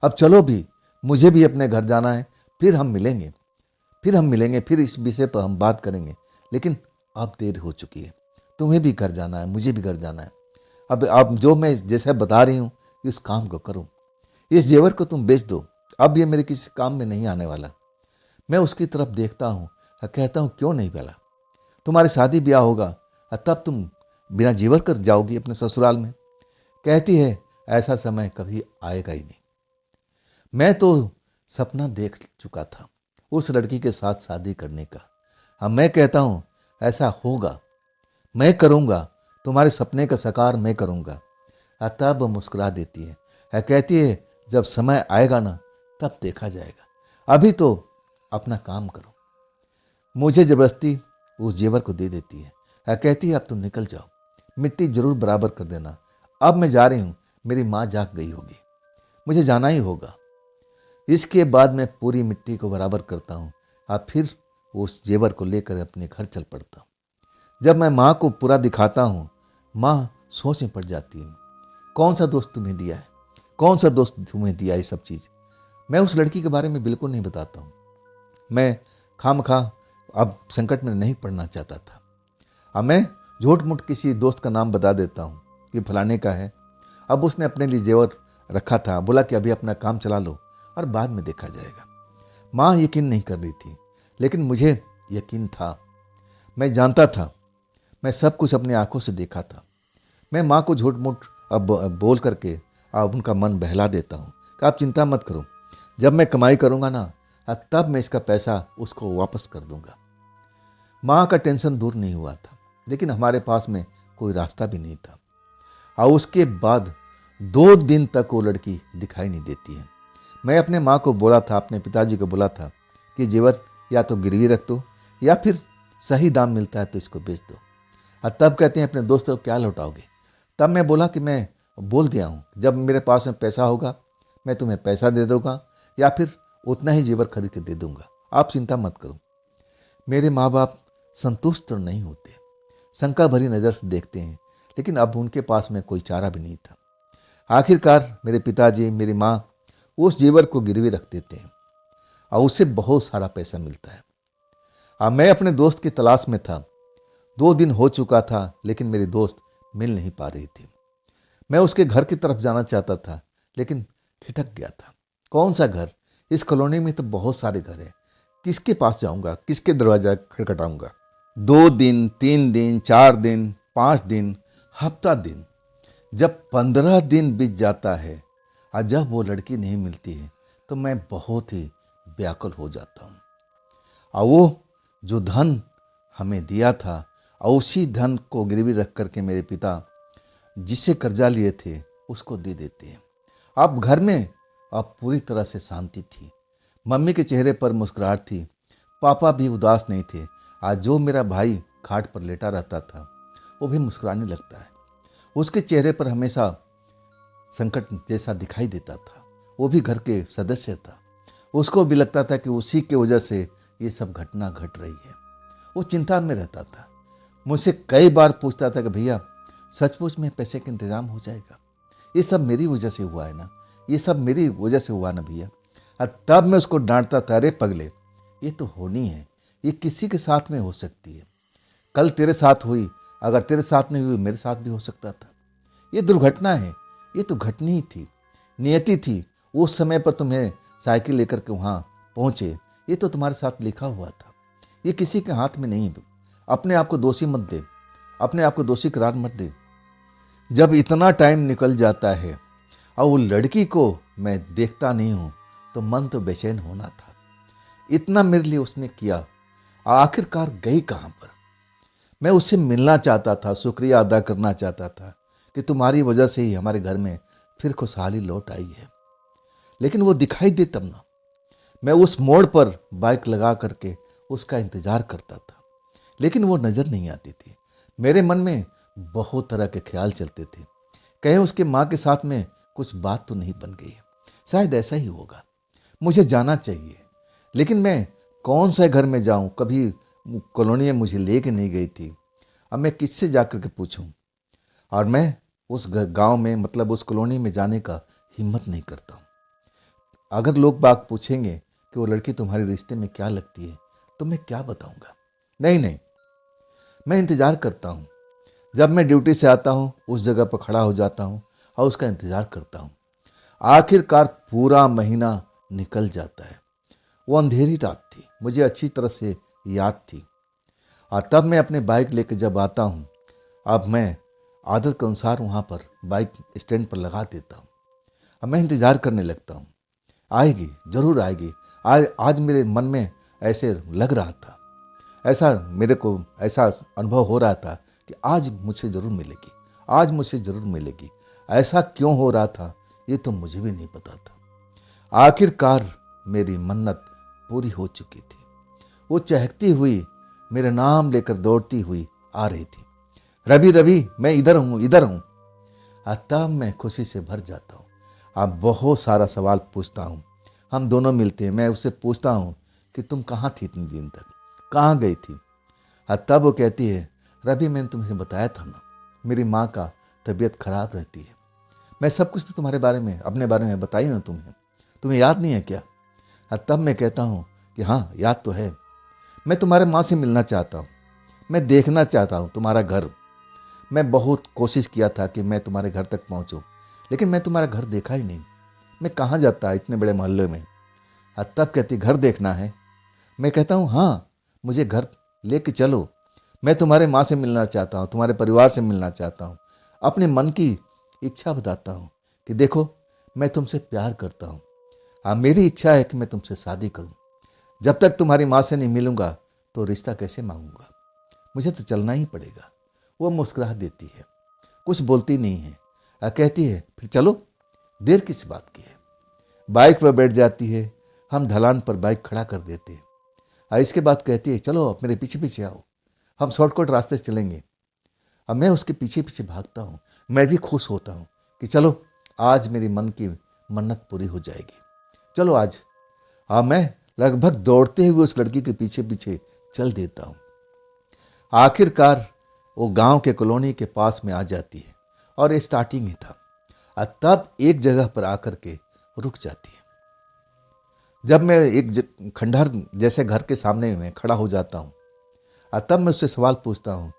अब चलो भी, मुझे भी अपने घर जाना है, फिर हम मिलेंगे, फिर इस विषय पर हम बात करेंगे। लेकिन अब देर हो चुकी है, तुम्हें भी घर जाना है, मुझे भी घर जाना है। अब जो मैं जैसे बता रही हूँ इस काम को करो, इस जेवर को तुम बेच दो, अब ये मेरे किसी काम में नहीं आने वाला। मैं उसकी तरफ देखता हूँ और कहता हूँ क्यों नहीं बेला, तुम्हारी शादी ब्याह होगा और तब तुम बिना जेवर कर जाओगी अपने ससुराल में। कहती है ऐसा समय कभी आएगा ही नहीं। मैं तो सपना देख चुका था उस लड़की के साथ शादी करने का। अब मैं कहता हूँ ऐसा होगा, मैं करूँगा, तुम्हारे सपने का साकार मैं करूँगा। तब वो मुस्कुरा देती है, कहती है जब समय आएगा ना तब देखा जाएगा, अभी तो अपना काम करो। मुझे जबरदस्ती उस जेवर को दे देती है, कहती है अब तुम निकल जाओ, मिट्टी जरूर बराबर कर देना, अब मैं जा रही हूँ, मेरी माँ जाग गई होगी, मुझे जाना ही होगा। इसके बाद मैं पूरी मिट्टी को बराबर करता हूँ और फिर उस जेवर को लेकर अपने घर चल पड़ता हूँ। जब मैं माँ को पूरा दिखाता हूँ, माँ सोच में पड़ जाती है, कौन सा दोस्त तुम्हें दिया है, कौन सा दोस्त तुम्हें दिया ये सब चीज़। मैं उस लड़की के बारे में बिल्कुल नहीं बताता हूँ, मैं खामखा अब संकट में नहीं पड़ना चाहता था। अब मैं झूठ मूठ किसी दोस्त का नाम बता देता हूँ कि फलाने का है। अब उसने अपने लिए जेवर रखा था, बोला कि अभी अपना काम चला लो और बाद में देखा जाएगा। माँ यकीन नहीं कर रही थी, लेकिन मुझे यकीन था, मैं जानता था, मैं सब कुछ अपनी आंखों से देखा था। मैं माँ को झूठ मूठ अब बोल करके अब उनका मन बहला देता हूँ कि आप चिंता मत करो, जब मैं कमाई करूँगा ना तब मैं इसका पैसा उसको वापस कर दूंगा। माँ का टेंशन दूर नहीं हुआ था, लेकिन हमारे पास में कोई रास्ता भी नहीं था। और उसके बाद 2 दिन तक वो लड़की दिखाई नहीं देती है। मैं अपने माँ को बोला था, अपने पिताजी को बोला था कि जेवर या तो गिरवी रख दो या फिर सही दाम मिलता है तो इसको बेच दो। और तब कहते हैं अपने दोस्तों को क्या लौटाओगे। तब मैं बोला कि मैं बोल दिया हूँ, जब मेरे पास में पैसा होगा मैं तुम्हें पैसा दे दूँगा या फिर उतना ही जेवर खरीद के दे दूँगा, आप चिंता मत करो। मेरे माँ बाप संतुष्ट तो नहीं होते, शंका भरी नज़र से देखते हैं, लेकिन अब उनके पास में कोई चारा भी नहीं था। आखिरकार मेरे पिताजी, मेरी माँ उस जेवर को गिरवी रख देते हैं और उससे बहुत सारा पैसा मिलता है। अब मैं अपने दोस्त की तलाश में था, 2 दिन हो चुका था, लेकिन मेरी दोस्त मिल नहीं पा रही थी। मैं उसके घर की तरफ जाना चाहता था, लेकिन खिटक गया था। कौन सा घर, इस कॉलोनी में तो बहुत सारे घर हैं, किसके पास जाऊंगा, किसके दरवाजा खटखटाऊंगा। 2 दिन, 3 दिन, 4 दिन, 5 दिन, हफ्ता दिन, जब 15 दिन बीत जाता है और जब वो लड़की नहीं मिलती है तो मैं बहुत ही व्याकुल हो जाता हूँ। और वो जो धन हमें दिया था और उसी धन को गिरवी रख करके मेरे पिता जिसे कर्जा लिए थे उसको दे देते हैं। अब घर में अब पूरी तरह से शांति थी, मम्मी के चेहरे पर मुस्कुराहट थी, पापा भी उदास नहीं थे। आज जो मेरा भाई खाट पर लेटा रहता था वो भी मुस्कुराने लगता है, उसके चेहरे पर हमेशा संकट जैसा दिखाई देता था। वो भी घर के सदस्य था, उसको भी लगता था कि उसी की वजह से ये सब घटना घट रही है। वो चिंता में रहता था, मुझसे कई बार पूछता था कि भैया सचमुच में पैसे का इंतजाम हो जाएगा, ये सब मेरी वजह से हुआ है ना, ये सब मेरी वजह से हुआ ना भैया। और तब मैं उसको डांटता था, अरे पगले ये तो होनी है, ये किसी के साथ में हो सकती है, कल तेरे साथ हुई, अगर तेरे साथ नहीं हुई मेरे साथ भी हो सकता था। ये दुर्घटना है, ये तो घटनी ही थी, नियति थी। उस समय पर तुम्हें साइकिल लेकर के वहाँ पहुँचे, ये तो तुम्हारे साथ लिखा हुआ था, ये किसी के हाथ में नहीं। अपने आप को दोषी मत दे, अपने आप को दोषी करार मत दे। जब इतना टाइम निकल जाता है और वो लड़की को मैं देखता नहीं हूँ तो मन तो बेचैन होना था। इतना मेरे लिए उसने किया, आखिरकार गई कहाँ पर। मैं उससे मिलना चाहता था, शुक्रिया अदा करना चाहता था कि तुम्हारी वजह से ही हमारे घर में फिर खुशहाली लौट आई है, लेकिन वो दिखाई दे तब ना। मैं उस मोड़ पर बाइक लगा करके उसका इंतजार करता था, लेकिन वो नज़र नहीं आती थी। मेरे मन में बहुत तरह के ख्याल चलते थे, कहीं उसके माँ के साथ में कुछ बात तो नहीं बन गई है, शायद ऐसा ही होगा, मुझे जाना चाहिए। लेकिन मैं कौन सा घर में जाऊं, कभी कॉलोनी में मुझे लेके नहीं गई थी, अब मैं किससे जा कर के पूछूं। और मैं उस गांव में मतलब उस कॉलोनी में जाने का हिम्मत नहीं करता हूं। अगर लोग बाग पूछेंगे कि वो लड़की तुम्हारे रिश्ते में क्या लगती है तो मैं क्या बताऊंगा। नहीं नहीं, मैं इंतज़ार करता हूँ। जब मैं ड्यूटी से आता हूँ उस जगह पर खड़ा हो जाता हूँ और उसका इंतज़ार करता हूँ। आखिरकार पूरा महीना निकल जाता है। वो अंधेरी रात थी, मुझे अच्छी तरह से याद थी। और तब मैं अपने बाइक लेकर जब आता हूँ, अब मैं आदत के अनुसार वहाँ पर बाइक स्टैंड पर लगा देता हूँ। अब मैं इंतज़ार करने लगता हूँ, आएगी, ज़रूर आएगी। आज मेरे मन में ऐसे लग रहा था, ऐसा मेरे को ऐसा अनुभव हो रहा था कि आज मुझसे ज़रूर मिलेगी, आज मुझसे ज़रूर मिलेगी। ऐसा क्यों हो रहा था ये तो मुझे भी नहीं पता था। आखिरकार मेरी मन्नत पूरी हो चुकी थी। वो चहकती हुई मेरा नाम लेकर दौड़ती हुई आ रही थी, रवि रवि मैं इधर हूँ, इधर हूँ। तब मैं खुशी से भर जाता हूँ। अब बहुत सारा सवाल पूछता हूँ। हम दोनों मिलते हैं, मैं उससे पूछता हूँ कि तुम कहाँ थी इतने दिन तक, कहाँ गई थी। तब वो कहती है, रवि मैंने तुम्हें बताया था ना, मेरी माँ का तबीयत खराब रहती है। मैं सब कुछ तो तुम्हारे बारे में, अपने बारे में बताई ना तुम्हें याद नहीं है क्या। तब मैं कहता हूँ कि हाँ याद तो है। मैं तुम्हारे माँ से मिलना चाहता हूँ, मैं देखना चाहता हूँ तुम्हारा घर। मैं बहुत कोशिश किया था कि मैं तुम्हारे घर तक पहुँचूँ, लेकिन मैं तुम्हारा घर देखा ही नहीं। मैं कहाँ जाता इतने बड़े मोहल्ले में। तब कहती घर देखना है। मैं कहता हूँ हाँ, मुझे घर लेके चलो। मैं तुम्हारे माँ से मिलना चाहता हूँ, तुम्हारे परिवार से मिलना चाहता हूँ। अपने मन की इच्छा बताता हूँ कि देखो मैं तुमसे प्यार करता हूँ। हाँ, मेरी इच्छा है कि मैं तुमसे शादी करूँ। जब तक तुम्हारी माँ से नहीं मिलूँगा तो रिश्ता कैसे मांगूंगा, मुझे तो चलना ही पड़ेगा। वो मुस्कुरा देती है, कुछ बोलती नहीं है। कहती है फिर चलो, देर किस बात की है। बाइक पर बैठ जाती है, हम ढलान पर बाइक खड़ा कर देते हैं। इसके बाद कहती है चलो अब मेरे पीछे पीछे आओ, हम शॉर्टकट रास्ते से चलेंगे। अब मैं उसके पीछे पीछे भागता हूँ। मैं भी खुश होता हूँ कि चलो आज मेरी मन की मन्नत पूरी हो जाएगी, चलो आज। हाँ, मैं लगभग दौड़ते हुए उस लड़की के पीछे पीछे चल देता हूँ। आखिरकार वो गांव के कॉलोनी के पास में आ जाती है और ये स्टार्टिंग ही था। तब एक जगह पर आकर के रुक जाती है। जब मैं एक खंडहर जैसे घर के सामने में खड़ा हो जाता हूँ, तब मैं उससे सवाल पूछता हूँ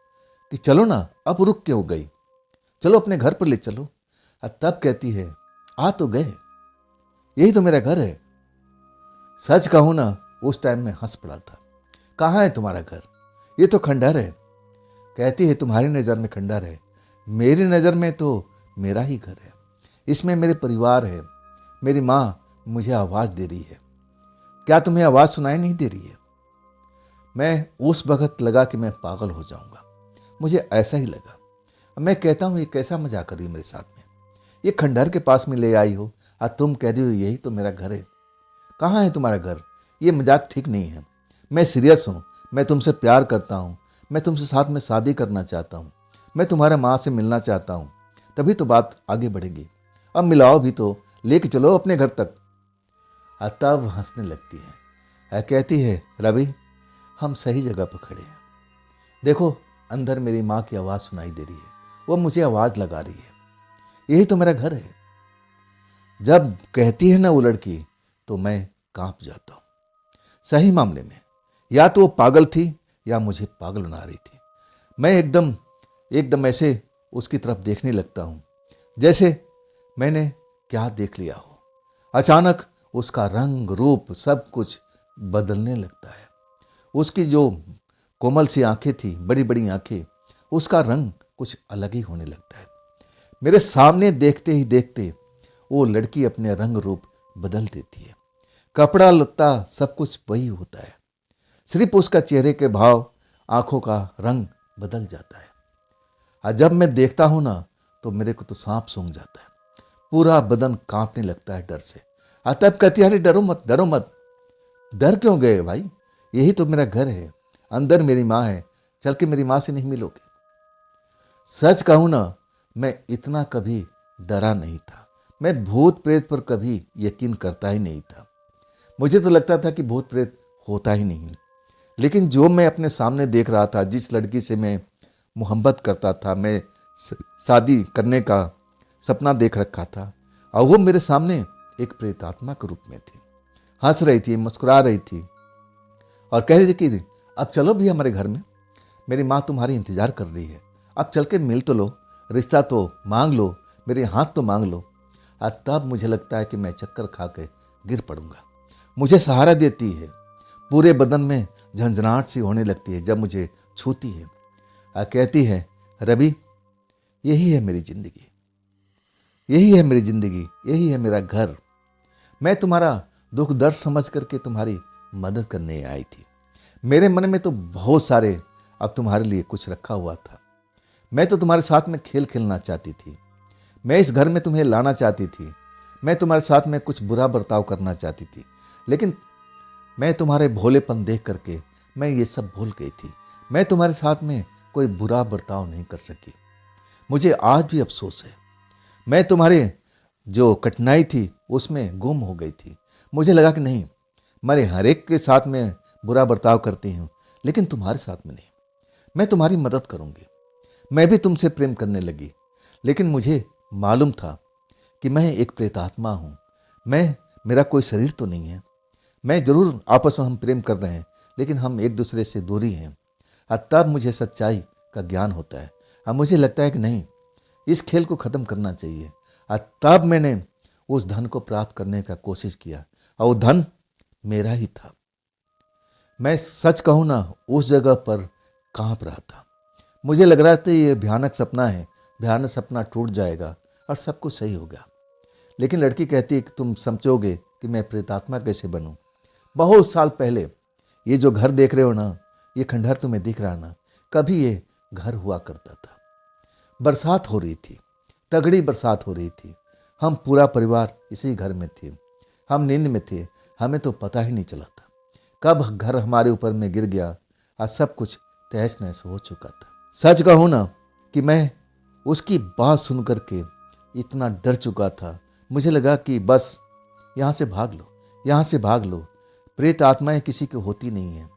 कि चलो ना, अब रुक क्यों गई, चलो अपने घर पर ले चलो। तब कहती है आ तो गए, यही तो मेरा घर है। सच कहूँ ना, उस टाइम में हंस पड़ा था। कहाँ है तुम्हारा घर, ये तो खंडहर है। कहती है तुम्हारी नज़र में खंडहर है, मेरी नज़र में तो मेरा ही घर है। इसमें मेरे परिवार है, मेरी माँ मुझे आवाज़ दे रही है। क्या तुम्हें आवाज़ सुनाई नहीं दे रही है। मैं उस वक्त लगा कि मैं पागल हो जाऊंगा, मुझे ऐसा ही लगा। मैं कहता हूँ ये कैसा मजाक कर रही हो मेरे साथ में, ये खंडहर के पास में ले आई हो और तुम कह रही हो यही तो मेरा घर है। कहाँ है तुम्हारा घर, ये मजाक ठीक नहीं है। मैं सीरियस हूँ, मैं तुमसे प्यार करता हूँ, मैं तुमसे साथ में शादी करना चाहता हूँ, मैं तुम्हारे माँ से मिलना चाहता हूँ, तभी तो बात आगे बढ़ेगी। अब मिलाओ भी तो, लेके चलो अपने घर तक। तब हंसने लगती है। कहती है रवि हम सही जगह पर खड़े हैं, देखो अंदर मेरी माँ की आवाज़ सुनाई दे रही है, वो मुझे आवाज़ लगा रही है, यही तो मेरा घर है। जब कहती है ना वो लड़की, तो मैं कांप जाता हूँ। सही मामले में या तो वो पागल थी या मुझे पागल बना रही थी। मैं एकदम ऐसे उसकी तरफ देखने लगता हूँ जैसे मैंने क्या देख लिया हो। अचानक उसका रंग रूप सब कुछ बदलने लगता है। उसकी जो कोमल सी आंखें थी, बड़ी बड़ी आंखें, उसका रंग कुछ अलग ही होने लगता है। मेरे सामने देखते ही देखते वो लड़की अपने रंग रूप बदल देती है। कपड़ा लत्ता सब कुछ वही होता है, सिर्फ उसका चेहरे के भाव, आंखों का रंग बदल जाता है। और जब मैं देखता हूं ना, तो मेरे को तो सांप सूंघ जाता है, पूरा बदन कांपने लगता है डर से। तब कहती है अरे डरो मत, डरो मत। डर क्यों गए भाई, यही तो मेरा घर है, अंदर मेरी माँ है, चल के मेरी माँ से नहीं मिलोगे। सच कहूँ ना, मैं इतना कभी डरा नहीं था। मैं भूत प्रेत पर कभी यकीन करता ही नहीं था। मुझे तो लगता था कि भूत प्रेत होता ही नहीं। लेकिन जो मैं अपने सामने देख रहा था, जिस लड़की से मैं मोहब्बत करता था, मैं शादी करने का सपना देख रखा था, और वो मेरे सामने एक प्रेतात्मा के रूप में थी। हंस रही थी, मुस्कुरा रही थी और कह रही थी कि अब चलो भी हमारे घर में, मेरी माँ तुम्हारी इंतजार कर रही है, अब चल के मिल तो लो, रिश्ता तो मांग लो, मेरे हाथ तो मांग लो। और तब मुझे लगता है कि मैं चक्कर खा के गिर पड़ूंगा। मुझे सहारा देती है, पूरे बदन में झंझनाहट सी होने लगती है जब मुझे छूती है और कहती है, रवि यही है मेरी ज़िंदगी, यही है मेरी ज़िंदगी, यही है मेरा घर। मैं तुम्हारा दुख दर्द समझ करके तुम्हारी मदद करने आई थी। मेरे मन में तो बहुत सारे अब तुम्हारे लिए कुछ रखा हुआ था। मैं तो तुम्हारे साथ में खेल खेलना चाहती थी, मैं इस घर में तुम्हें लाना चाहती थी, मैं तुम्हारे साथ में कुछ बुरा बर्ताव करना चाहती थी, लेकिन मैं तुम्हारे भोलेपन देख करके मैं ये सब भूल गई थी। मैं तुम्हारे साथ में कोई बुरा बर्ताव नहीं कर सकी। मुझे आज भी अफसोस है। मैं तुम्हारे जो कठिनाई थी उसमें गुम हो गई थी। मुझे लगा कि नहीं, मैं हर एक के साथ में बुरा बर्ताव करती हूँ, लेकिन तुम्हारे साथ में नहीं। मैं तुम्हारी मदद करूँगी। मैं भी तुमसे प्रेम करने लगी, लेकिन मुझे मालूम था कि मैं एक प्रेतात्मा हूँ। मेरा कोई शरीर तो नहीं है। मैं जरूर आपस में हम प्रेम कर रहे हैं, लेकिन हम एक दूसरे से दूरी हैं। और तब मुझे सच्चाई का ज्ञान होता है। अब मुझे लगता है कि नहीं, इस खेल को ख़त्म करना चाहिए। और तब मैंने उस धन को प्राप्त करने का कोशिश किया और वो धन मेरा ही था। मैं सच कहूँ ना, उस जगह पर कांप रहा था। मुझे लग रहा था ये भयानक सपना है, भयानक सपना टूट जाएगा और सब कुछ सही होगा। लेकिन लड़की कहती है कि तुम समझोगे कि मैं प्रेतात्मा कैसे बनूं। बहुत साल पहले ये जो घर देख रहे हो ना, ये खंडहर तुम्हें दिख रहा ना, कभी ये घर हुआ करता था। बरसात हो रही थी, तगड़ी बरसात हो रही थी। हम पूरा परिवार इसी घर में थे। हम नींद में थे, हमें तो पता ही नहीं चला था कब घर हमारे ऊपर में गिर गया और सब कुछ तहस नहस हो चुका था। सच कहूँ ना कि मैं उसकी बात सुन करके इतना डर चुका था। मुझे लगा कि बस यहाँ से भाग लो, यहाँ से भाग लो। प्रेत आत्माएं किसी की होती नहीं है।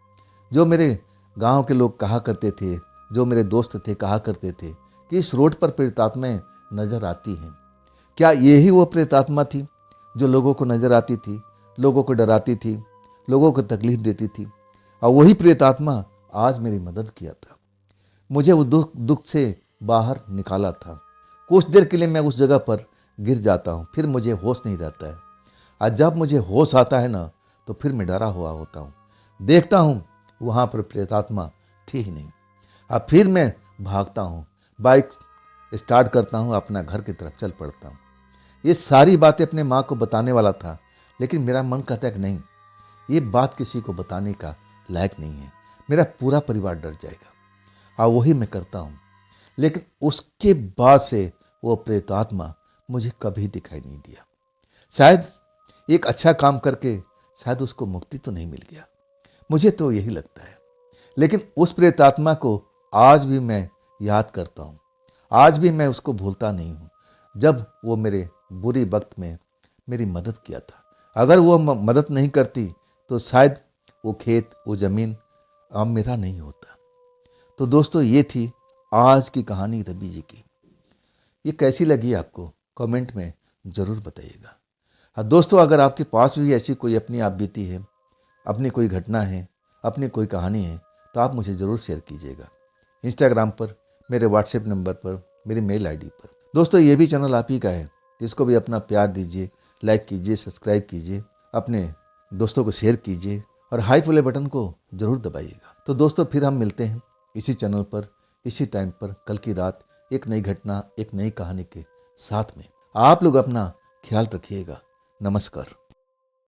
जो मेरे गांव के लोग कहा करते थे, जो मेरे दोस्त थे कहा करते थे कि इस रोड पर प्रेत आत्माएं नजर आती हैं। क्या यही वो प्रेत आत्मा थी जो लोगों को नजर आती थी, लोगों को डराती थी, लोगों को तकलीफ देती थी? और वही प्रेत आत्मा आज मेरी मदद किया था, मुझे वो दुख से बाहर निकाला था। कुछ देर के लिए मैं उस जगह पर गिर जाता हूँ, फिर मुझे होश नहीं रहता है। और जब मुझे होश आता है ना, तो फिर मैं डरा हुआ होता हूँ। देखता हूँ वहाँ पर प्रेतात्मा थी ही नहीं। अब फिर मैं भागता हूँ, बाइक स्टार्ट करता हूँ, अपना घर की तरफ चल पड़ता हूँ। ये सारी बातें अपने माँ को बताने वाला था, लेकिन मेरा मन कहता है कि नहीं, ये बात किसी को बताने का लायक नहीं है, मेरा पूरा परिवार डर जाएगा। और वही मैं करता हूँ। लेकिन उसके बाद से वो प्रेतात्मा मुझे कभी दिखाई नहीं दिया। शायद एक अच्छा काम करके शायद उसको मुक्ति तो नहीं मिल गया, मुझे तो यही लगता है। लेकिन उस प्रेतात्मा को आज भी मैं याद करता हूँ, आज भी मैं उसको भूलता नहीं हूँ, जब वो मेरे बुरी वक्त में मेरी मदद किया था। अगर वो मदद नहीं करती तो शायद वो खेत, वो ज़मीन अब मेरा नहीं होता। तो दोस्तों, ये थी आज की कहानी रवि जी की। ये कैसी लगी आपको कमेंट में ज़रूर बताइएगा। हाँ दोस्तों, अगर आपके पास भी ऐसी कोई अपनी आप बीती है, अपनी कोई घटना है, अपनी कोई कहानी है, तो आप मुझे ज़रूर शेयर कीजिएगा। इंस्टाग्राम पर, मेरे व्हाट्सएप नंबर पर, मेरी मेल आईडी पर। दोस्तों, ये भी चैनल आप ही का है, इसको भी अपना प्यार दीजिए, लाइक कीजिए, सब्सक्राइब कीजिए, अपने दोस्तों को शेयर कीजिए और हाई वाले बटन को ज़रूर दबाइएगा। तो दोस्तों, फिर हम मिलते हैं इसी चैनल पर, इसी टाइम पर, कल की रात, एक नई घटना, एक नई कहानी के साथ में। आप लोग अपना ख्याल रखिएगा। नमस्कार।